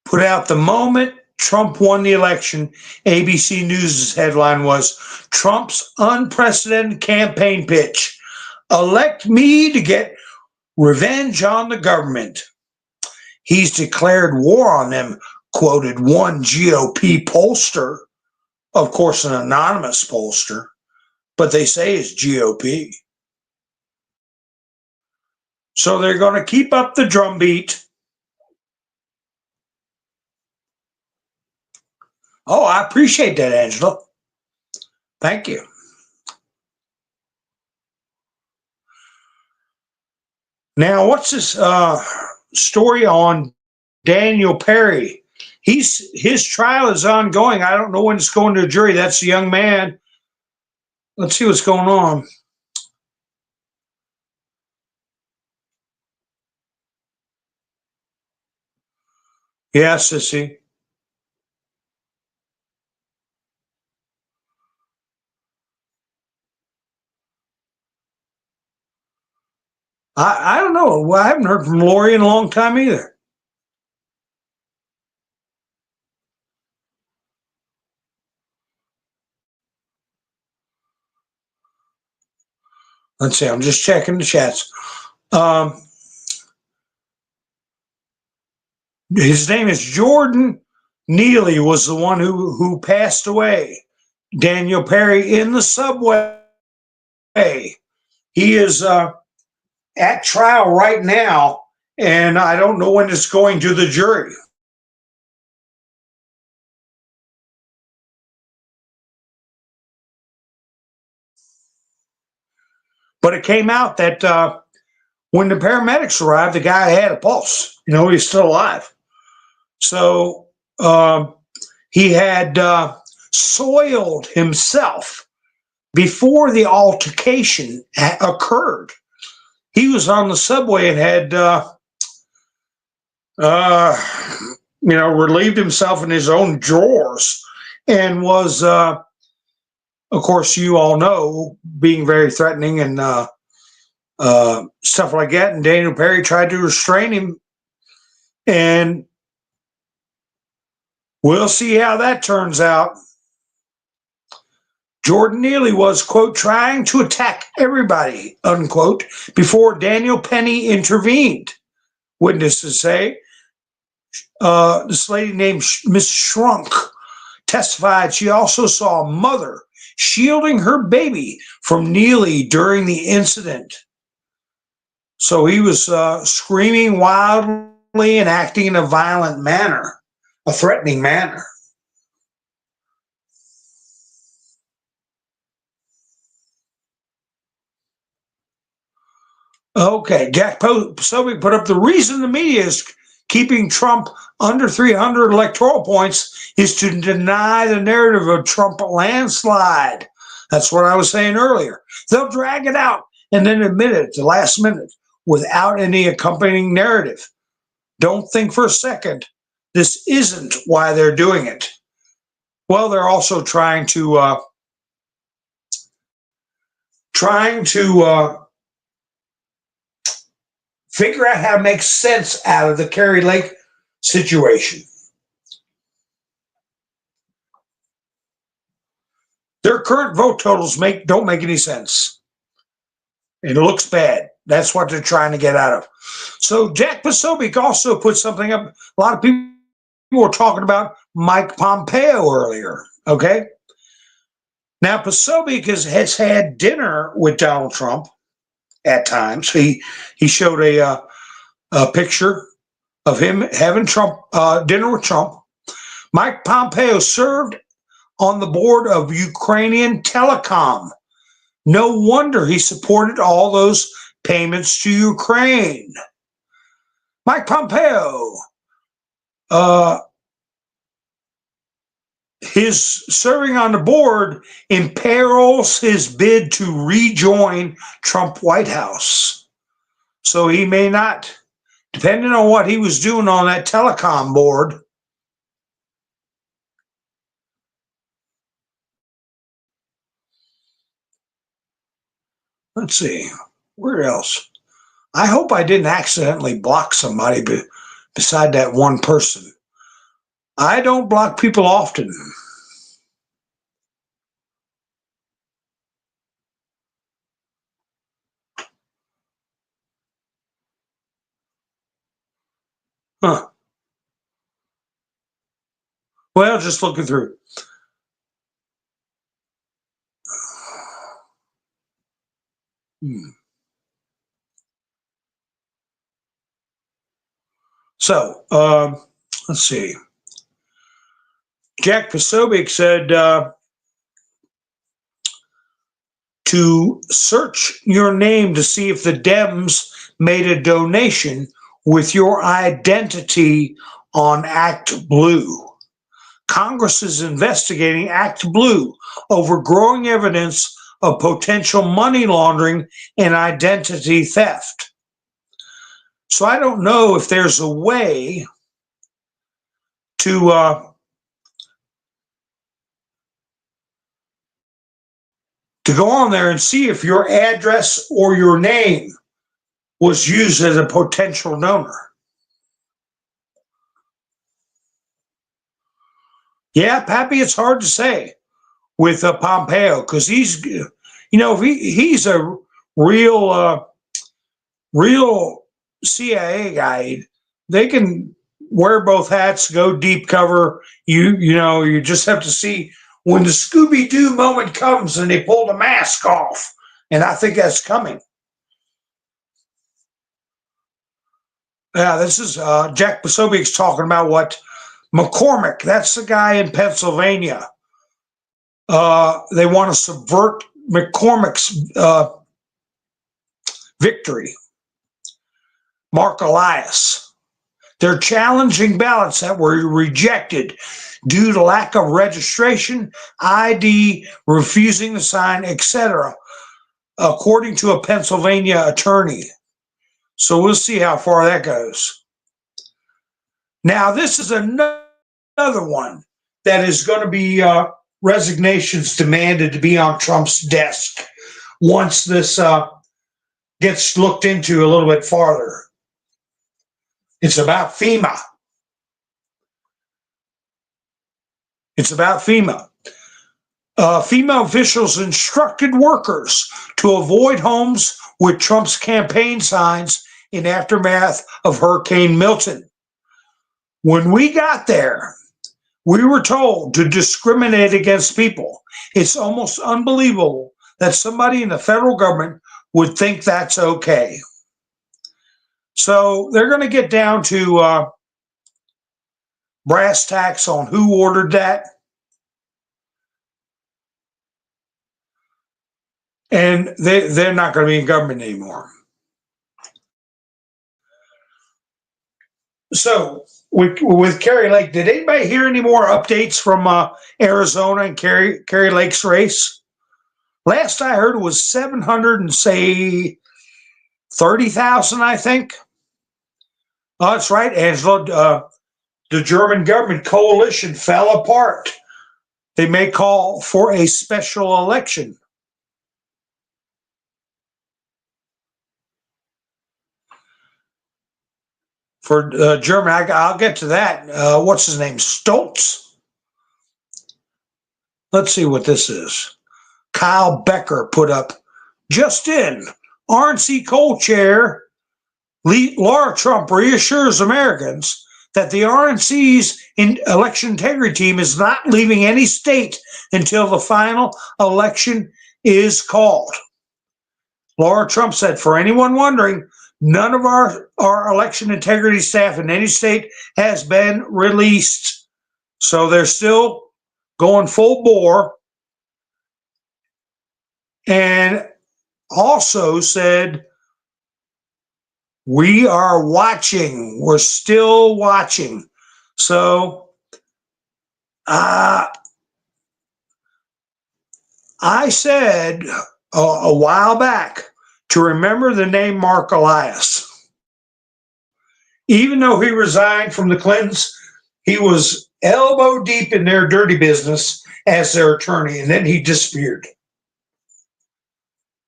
put out the moment Trump won the election. ABC News' headline was Trump's unprecedented campaign pitch. Elect me to get revenge on the government. He's declared war on them, quoted one GOP pollster. Of course, an anonymous pollster, but they say it's GOP. So they're going to keep up the drumbeat. Oh, I appreciate that, Angela. Thank you. Now, what's this story on Daniel Perry? His trial is ongoing. I don't know when it's going to a jury. That's a young man. Let's see what's going on. Yeah, sissy. I don't know. Well, I haven't heard from Lori in a long time either. Let's see. I'm just checking the chats. His name is Jordan Neely, was the one who passed away. Daniel Perry in the subway. He is at trial right now And I don't know when it's going to the jury. But it came out that when the paramedics arrived, the guy had a pulse. He's still alive. So he had soiled himself before the altercation occurred. He was on the subway and had, relieved himself in his own drawers and was, of course, you all know, being very threatening and stuff like that. And Daniel Perry tried to restrain him, and we'll see how that turns out. Jordan Neely was, quote, trying to attack everybody, unquote, before Daniel Penny intervened. Witnesses say this lady named Miss Shrunk testified she also saw a mother shielding her baby from Neely during the incident. So he was screaming wildly and acting in a violent manner, a threatening manner. Okay, Jack Posobiec put up the reason the media is keeping Trump under 300 electoral points is to deny the narrative of Trump landslide. That's what I was saying earlier. They'll drag it out and then admit it at the last minute without any accompanying narrative. Don't think for a second this isn't why they're doing it. Well, they're also trying to figure out how to make sense out of the Kari Lake situation. Their current vote totals don't make any sense. It looks bad. That's what they're trying to get out of. So Jack Posobiec also put something up. A lot of people were talking about Mike Pompeo earlier. Okay. Now Posobiec has had dinner with Donald Trump at times. He showed a picture of him having dinner with Trump. Mike Pompeo served on the board of Ukrainian Telecom. No wonder he supported all those payments to Ukraine. Mike Pompeo, his serving on the board imperils his bid to rejoin Trump White House. So he may not, depending on what he was doing on that telecom board. Let's see, where else? I hope I didn't accidentally block somebody beside that one person. I don't block people often. Huh. Well, just looking through. So, let's see. Jack Posobiec said to search your name to see if the Dems made a donation with your identity on Act Blue. Congress is investigating Act Blue over growing evidence of potential money laundering and identity theft. So I don't know if there's a way to go on there and see if your address or your name was used as a potential donor. Yeah, Pappy, it's hard to say with Pompeo because he's a real CIA guy. They can wear both hats, go deep cover. You just have to see when the Scooby-Doo moment comes and they pull the mask off. And I think that's coming. Yeah, this is Jack Posobiec's talking about what McCormick, that's the guy in Pennsylvania. They want to subvert McCormick's victory. Mark Elias. They're challenging ballots that were rejected due to lack of registration, ID, refusing to sign, etc., according to a Pennsylvania attorney. So we'll see how far that goes. Now, this is another one that is going to be resignations demanded to be on Trump's desk once this gets looked into a little bit farther. It's about FEMA. It's about FEMA. FEMA officials instructed workers to avoid homes with Trump's campaign signs in aftermath of Hurricane Milton. When we got there, we were told to discriminate against people. It's almost unbelievable that somebody in the federal government would think that's okay. So they're going to get down to brass tacks on who ordered that. And they're not going to be in government anymore. So with Kari Lake, did anybody hear any more updates from Arizona and Kari Lake's race? Last I heard it was 730,000, I think. Oh, that's right, Angela. The German government coalition fell apart. They may call for a special election. For Germany, I'll get to that. What's his name? Stoltz? Let's see what this is. Kyle Becker put up, just in, RNC co-chair Laura Trump reassures Americans that the RNC's election integrity team is not leaving any state until the final election is called. Laura Trump said, for anyone wondering, none of our election integrity staff in any state has been released. So they're still going full bore. And also said, we are watching. We're still watching. So I said a while back to remember the name Mark Elias. Even though he resigned from the Clintons, he was elbow deep in their dirty business as their attorney, and then he disappeared.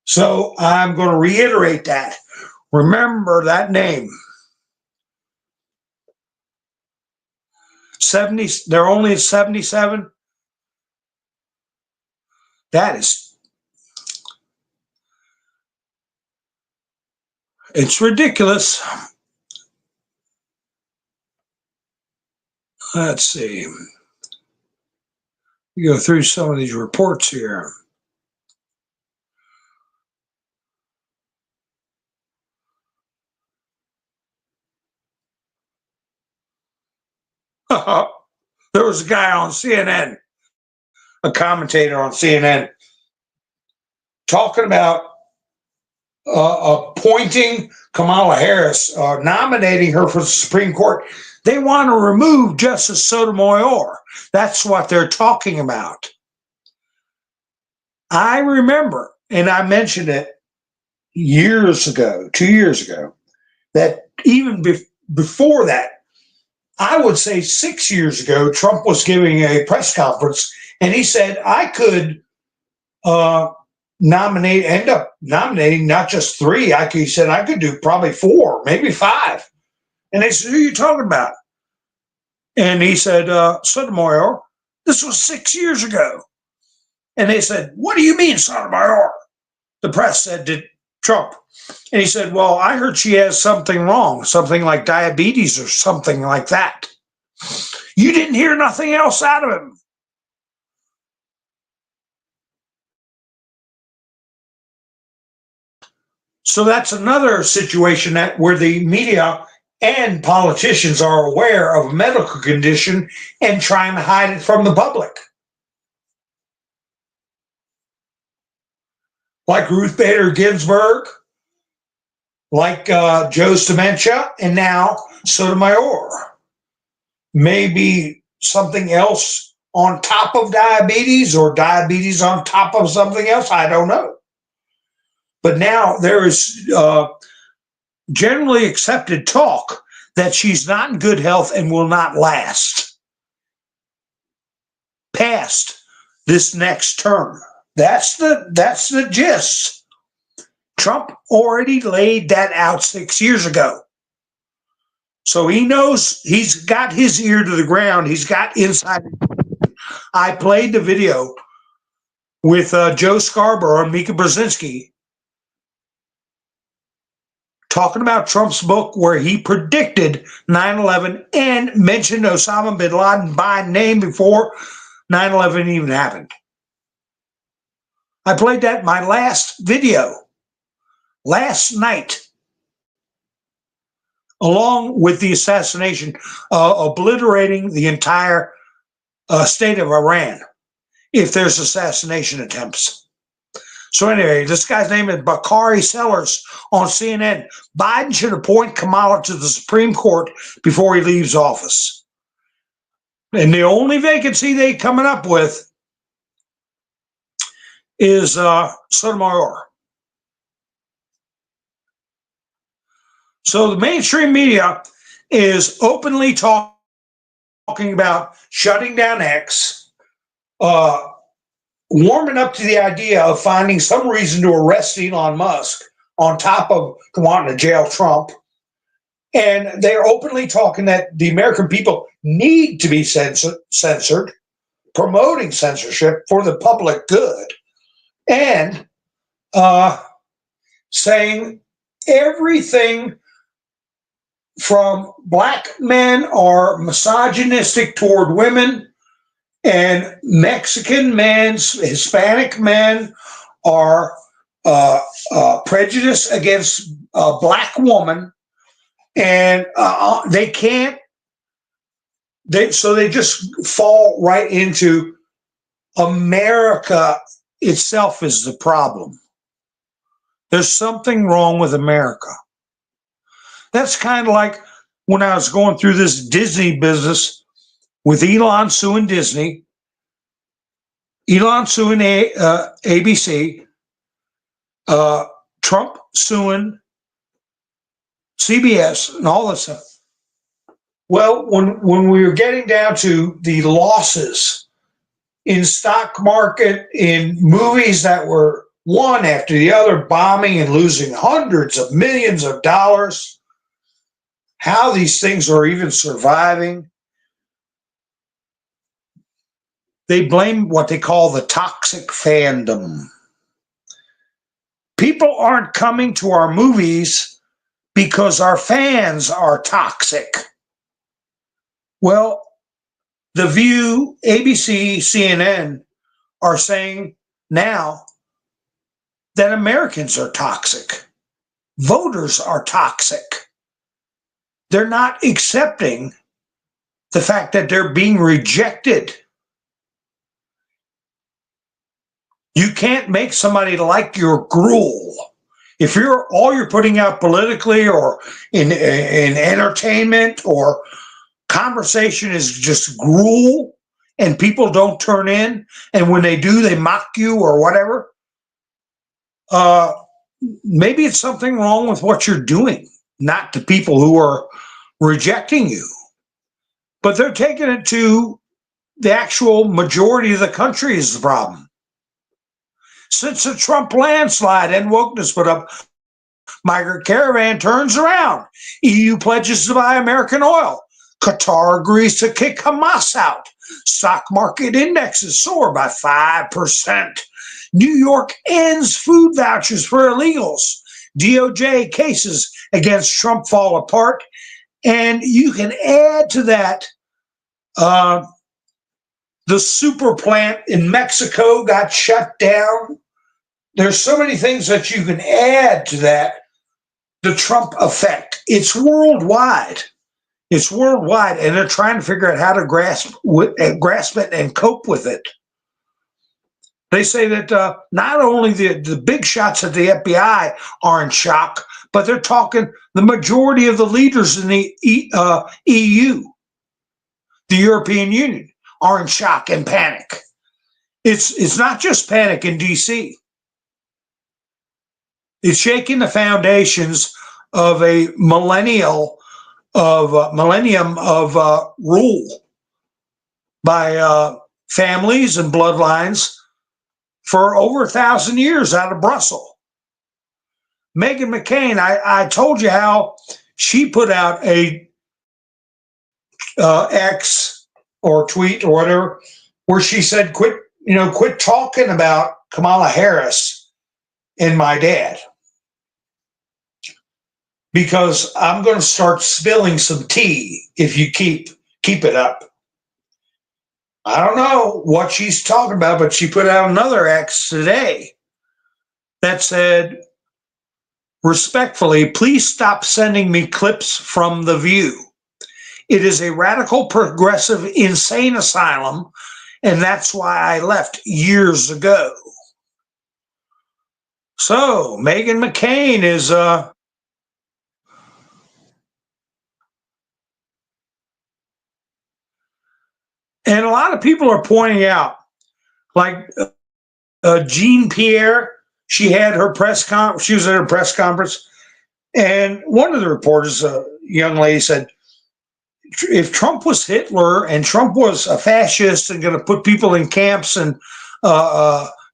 So I'm going to reiterate that. Remember that name. 70, they're only at 77. It's ridiculous. Let's see. You go through some of these reports here. There was a guy on CNN, a commentator on CNN, talking about appointing Kamala Harris, nominating her for the Supreme Court. They want to remove Justice Sotomayor. That's what they're talking about. I remember, and I mentioned it years ago, 2 years ago, that even before that, I would say 6 years ago, Trump was giving a press conference, and he said, I could end up nominating not just 3. He said, I could do probably 4, maybe 5. And they said, who are you talking about? And he said, Sotomayor. This was 6 years ago. And they said, what do you mean, Sotomayor? The press said to Trump. And he said, well, I heard she has something wrong, something like diabetes or something like that. You didn't hear nothing else out of him. So that's another situation where the media And politicians are aware of a medical condition and trying to hide it from the public. Like Ruth Bader Ginsburg, like Joe's dementia, and now Sotomayor. Maybe something else on top of diabetes, or diabetes on top of something else. I don't know. But now there is generally accepted talk that she's not in good health and will not last past this next term. That's the gist. Trump already laid that out 6 years ago. So he knows, he's got his ear to the ground. He's got inside. I played the video with Joe Scarborough and Mika Brzezinski talking about Trump's book where he predicted 9/11 and mentioned Osama bin Laden by name before 9/11 even happened. I played that in my last video last night, along with the assassination, obliterating the entire state of Iran if there's assassination attempts. So anyway, this guy's name is Kari Sellers on CNN. Biden should appoint Kamala to the Supreme Court before he leaves office. And the only vacancy they coming up with is Sotomayor. So the mainstream media is openly talking about shutting down X, warming up to the idea of finding some reason to arrest Elon Musk on top of wanting to jail Trump. And they're openly talking that the American people need to be censored, promoting censorship for the public good, and saying everything from black men are misogynistic toward women, and Mexican men, Hispanic men are prejudiced against a black woman, and they can't. So they just fall right into America itself is the problem. There's something wrong with America. That's kind of like when I was going through this Disney business with Elon suing Disney, Elon suing ABC, Trump suing CBS, and all this stuff. Well, when we were getting down to the losses in stock market, in movies that were one after the other bombing and losing hundreds of millions of dollars, how these things are even surviving, they blame what they call the toxic fandom. People aren't coming to our movies because our fans are toxic. Well, The View, ABC, CNN are saying now that Americans are toxic. Voters are toxic. They're not accepting the fact that they're being rejected. You can't make somebody like your gruel. If all you're putting out politically or in entertainment or conversation is just gruel and people don't turn in, and when they do, they mock you or whatever, maybe it's something wrong with what you're doing, not the people who are rejecting you. But they're taking it to the actual majority of the country is the problem. Since the Trump landslide and wokeness put up, migrant caravan turns around. EU pledges to buy American oil. Qatar agrees to kick Hamas out. Stock market indexes soar by 5%. New York ends food vouchers for illegals. DOJ cases against Trump fall apart. And you can add to that, the super plant in Mexico got shut down. There's so many things that you can add to that The Trump effect. It's worldwide. It's worldwide, and they're trying to figure out how to grasp it and cope with it. They say that not only the big shots at the FBI are in shock, but they're talking the majority of the leaders in the EU, the European Union, are in shock and panic. It's not just panic in DC. It's shaking the foundations of a millennium of rule by families and bloodlines for over 1,000 years out of Brussels. Meghan McCain, I told you how she put out a X or tweet or whatever, where she said, quit talking about Kamala Harris and my dad, because I'm going to start spilling some tea if you keep it up. I don't know what she's talking about, but she put out another X today that said, respectfully, please stop sending me clips from The View. It is a radical, progressive, insane asylum, and that's why I left years ago. So, Meghan McCain is and a lot of people are pointing out, like Jean Pierre, she had her she was at her press conference, and one of the reporters, a young lady, said, if Trump was Hitler and Trump was a fascist and going to put people in camps and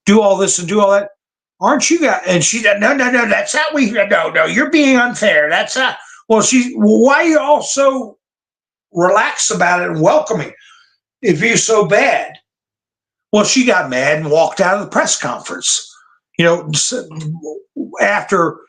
do all this and do all that, aren't you guys? And she said, no, that's not no, you're being unfair. That's not. Well, why are you all so relaxed about it and welcoming if you're so bad? Well, she got mad and walked out of the press conference, after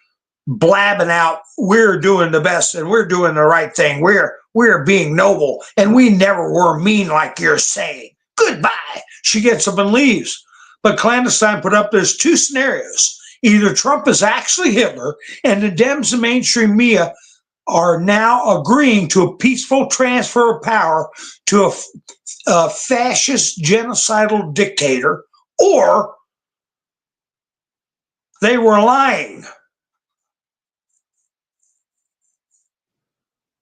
blabbing out, we're doing the best and we're doing the right thing. We're being noble and we never were mean like you're saying. Goodbye. She gets up and leaves. But Clandestine put up, there's two scenarios. Either Trump is actually Hitler and the Dems and mainstream media are now agreeing to a peaceful transfer of power to a fascist genocidal dictator, or they were lying.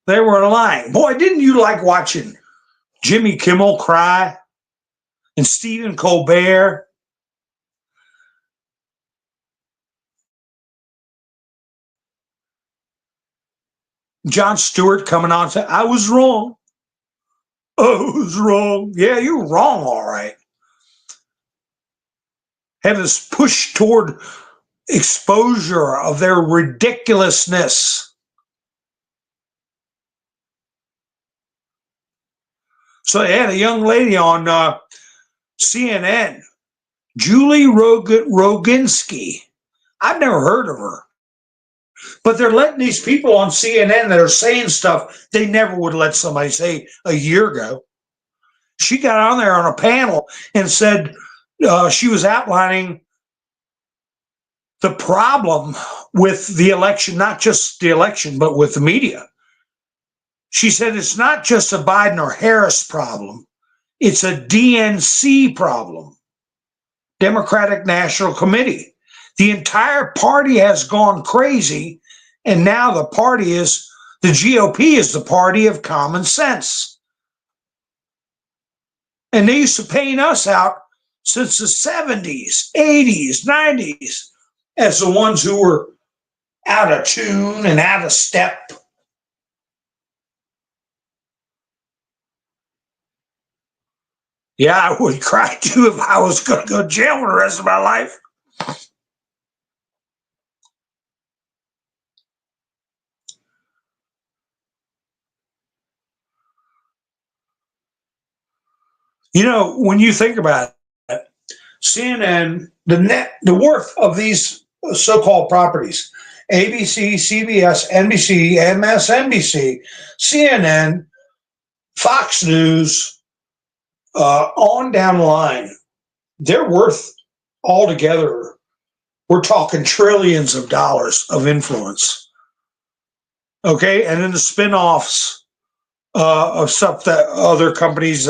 They were lying. Boy, didn't you like watching Jimmy Kimmel cry and Stephen Colbert? Jon Stewart coming on and saying, I was wrong. Oh, I was wrong. Yeah, you were wrong, all right. Have this push toward exposure of their ridiculousness. So they had a young lady on CNN, Julie Roginski. I've never heard of her. But they're letting these people on CNN that are saying stuff they never would let somebody say a year ago. She got on there on a panel and said she was outlining the problem with the election, not just the election, but with the media. She said it's not just a Biden or Harris problem. It's a DNC problem, Democratic National Committee. The entire party has gone crazy, and now the GOP is the party of common sense. And they used to paint us out since the 70s, 80s, 90s as the ones who were out of tune and out of step. Yeah, I would cry too if I was going to go to jail for the rest of my life. When you think about it, CNN, the worth of these so-called properties, ABC, CBS, NBC, MSNBC, CNN, Fox News, on down the line, they're worth altogether, we're talking trillions of dollars of influence. Okay, and then the spin-offs of stuff that other companies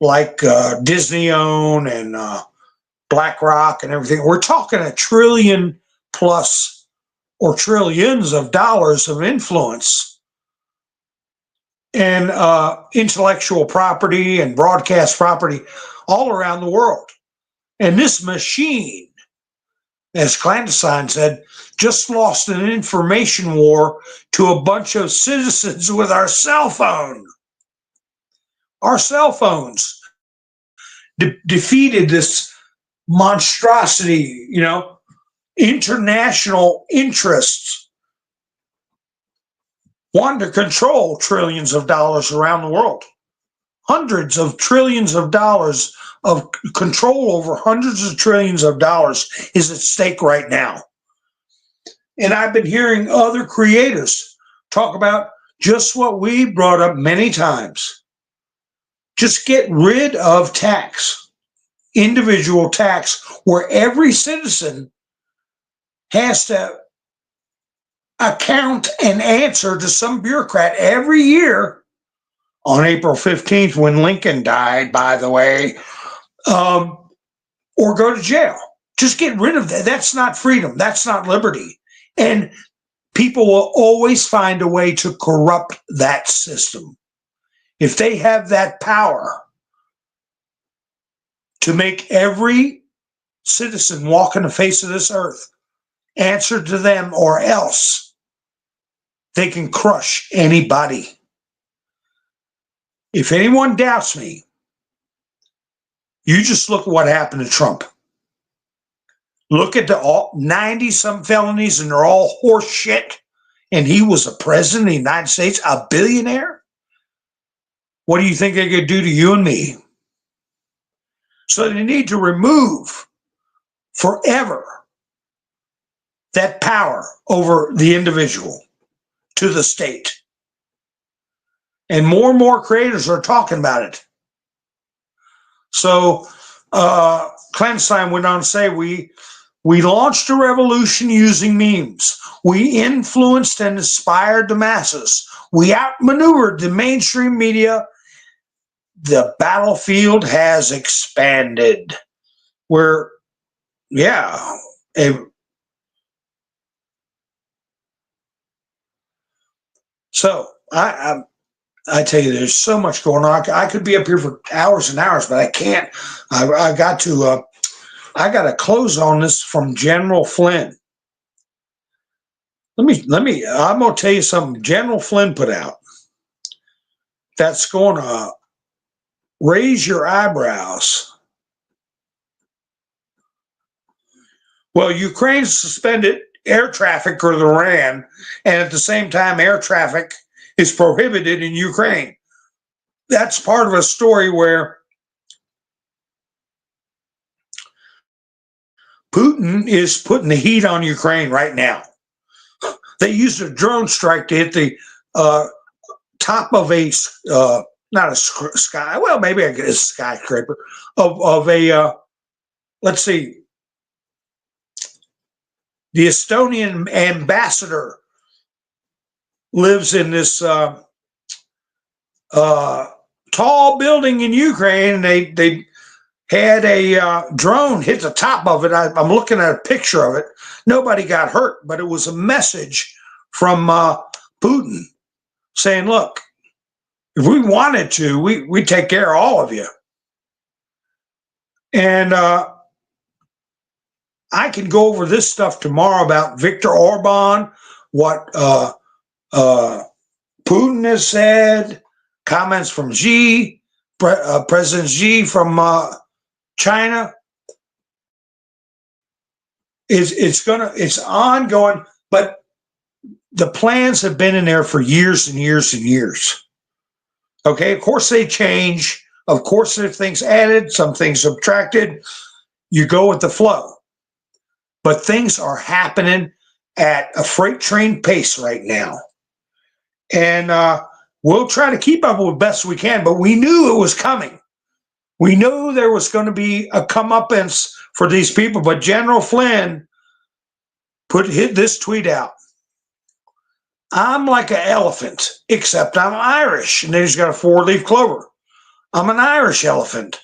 like Disney own and BlackRock and everything. We're talking a trillion plus or trillions of dollars of influence and intellectual property and broadcast property all around the world. And this machine, as Clandestine said, just lost an information war to a bunch of citizens with our cell phone. Our cell phones defeated this monstrosity, international interests want to control trillions of dollars around the world. Hundreds of trillions of dollars of control over hundreds of trillions of dollars is at stake right now. And I've been hearing other creators talk about just what we brought up many times. Just get rid of tax, individual tax, where every citizen has to account and answer to some bureaucrat every year. On April 15th, when Lincoln died, by the way, or go to jail. Just get rid of that. That's not freedom. That's not liberty. And people will always find a way to corrupt that system. If they have that power to make every citizen walking the face of this earth answer to them, or else they can crush anybody. If anyone doubts me, you just look at what happened to Trump. Look at the 90-some felonies, and they're all horse shit. And he was a president of the United States, a billionaire. What do you think they could do to you and me? So they need to remove forever that power over the individual to the state. And more creators are talking about it. So Clandestine went on to say, we launched a revolution using memes. We influenced and inspired the masses. We outmaneuvered the mainstream media. The battlefield has expanded. So I tell you, there's so much going on. I could be up here for hours and hours, but I can't. I got to close on this from General Flynn. I'm going to tell you something General Flynn put out that's going to raise your eyebrows. Well, Ukraine suspended air traffic for Iran, and at the same time, air traffic is prohibited in Ukraine. That's part of a story where Putin is putting the heat on Ukraine right now. They used a drone strike to hit the top of a not a sky, well, maybe a skyscraper of a let's see, the Estonian ambassador lives in this tall building in Ukraine. They had a drone hit the top of it. I'm looking at a picture of it. Nobody got hurt, but it was a message from Putin saying, look, if we wanted to, we'd take care of all of you. And I can go over this stuff tomorrow about Viktor Orban, what Putin has said, comments from Xi, President Xi from China. It's ongoing, but the plans have been in there for years and years and years. Okay, of course they change. Of course there are things added, some things subtracted. You go with the flow. But things are happening at a freight train pace right now. And we'll try to keep up with best we can, but we knew it was coming. We knew there was going to be a comeuppance for these people, but General Flynn hit this tweet out. I'm like an elephant, except I'm Irish. And then he's got a 4-leaf clover. I'm an Irish elephant.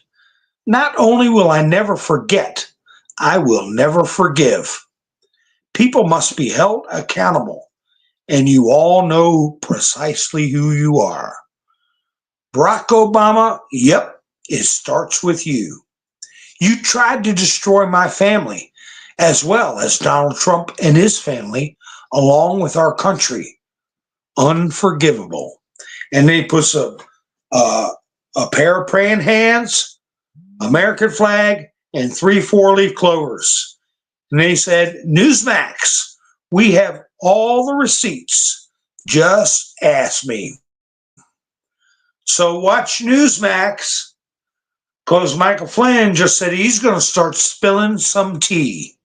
Not only will I never forget, I will never forgive. People must be held accountable, and you all know precisely who you are. Barack Obama, yep, it starts with you. You tried to destroy my family, as well as Donald Trump and his family, along with our country. Unforgivable. And then he puts a pair of praying hands, American flag, and 3 4-leaf clovers. And then he said, Newsmax, we have all the receipts. Just ask me. So watch Newsmax, because Michael Flynn just said he's going to start spilling some tea.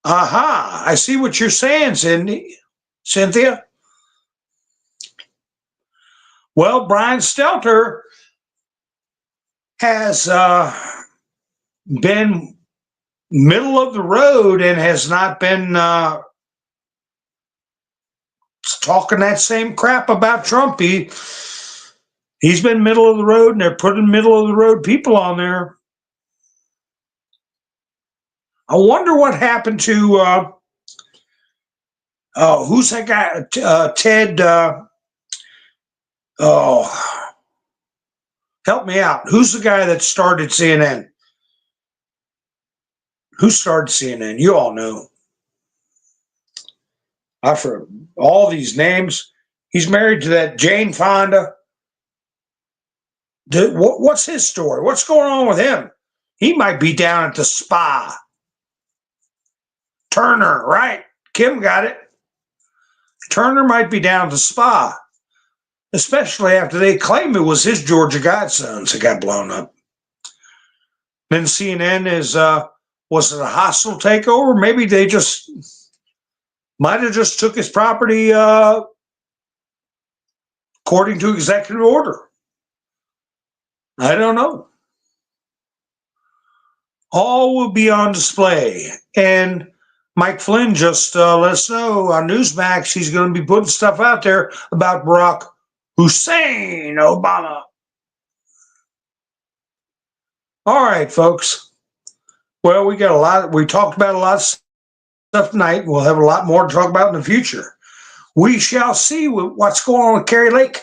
Aha, I see what you're saying, Cynthia. Well, Brian Stelter has been middle of the road and has not been talking that same crap about Trump. He's been middle of the road, and they're putting middle of the road people on there. I wonder what happened to who's that guy? Ted. Oh, help me out. Who's the guy that started CNN? Who started CNN? You all know. I've heard all these names. He's married to that Jane Fonda. What's his story? What's going on with him? He might be down at the spa. Turner, right? Kim got it. Turner might be down at the spa, especially after they claim it was his Georgia Guidestones that got blown up. Then CNN is, was it a hostile takeover? Maybe they just might have just took his property according to executive order. I don't know. All will be on display. And Mike Flynn just let us know on Newsmax he's going to be putting stuff out there about Barack Hussein Obama. All right, folks. Well, we talked about a lot of stuff tonight. We'll have a lot more to talk about in the future. We shall see what's going on with Kari Lake.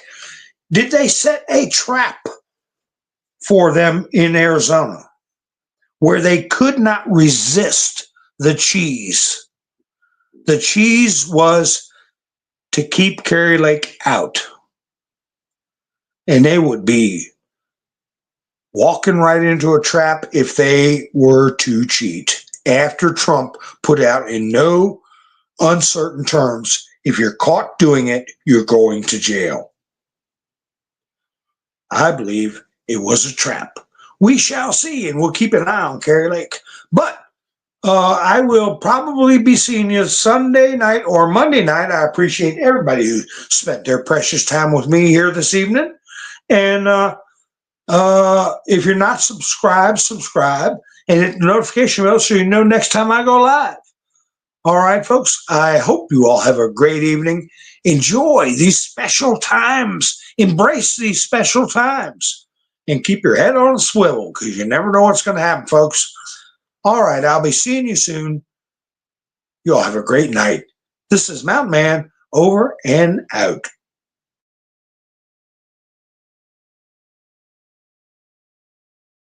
Did they set a trap for them in Arizona where they could not resist the cheese? The cheese was to keep Kari Lake out. And they would be walking right into a trap if they were to cheat. After Trump put out in no uncertain terms, if you're caught doing it, you're going to jail. I believe it was a trap. We shall see, and we'll keep an eye on Kari Lake. But I will probably be seeing you Sunday night or Monday night. I appreciate everybody who spent their precious time with me here this evening. And if you're not subscribed, subscribe and hit the notification bell so you know next time I go live. All right, folks, I hope you all have a great evening. Enjoy these special times. Embrace these special times. And keep your head on a swivel because you never know what's going to happen, folks. All right, I'll be seeing you soon. You all have a great night. This is Mountain Man, over and out.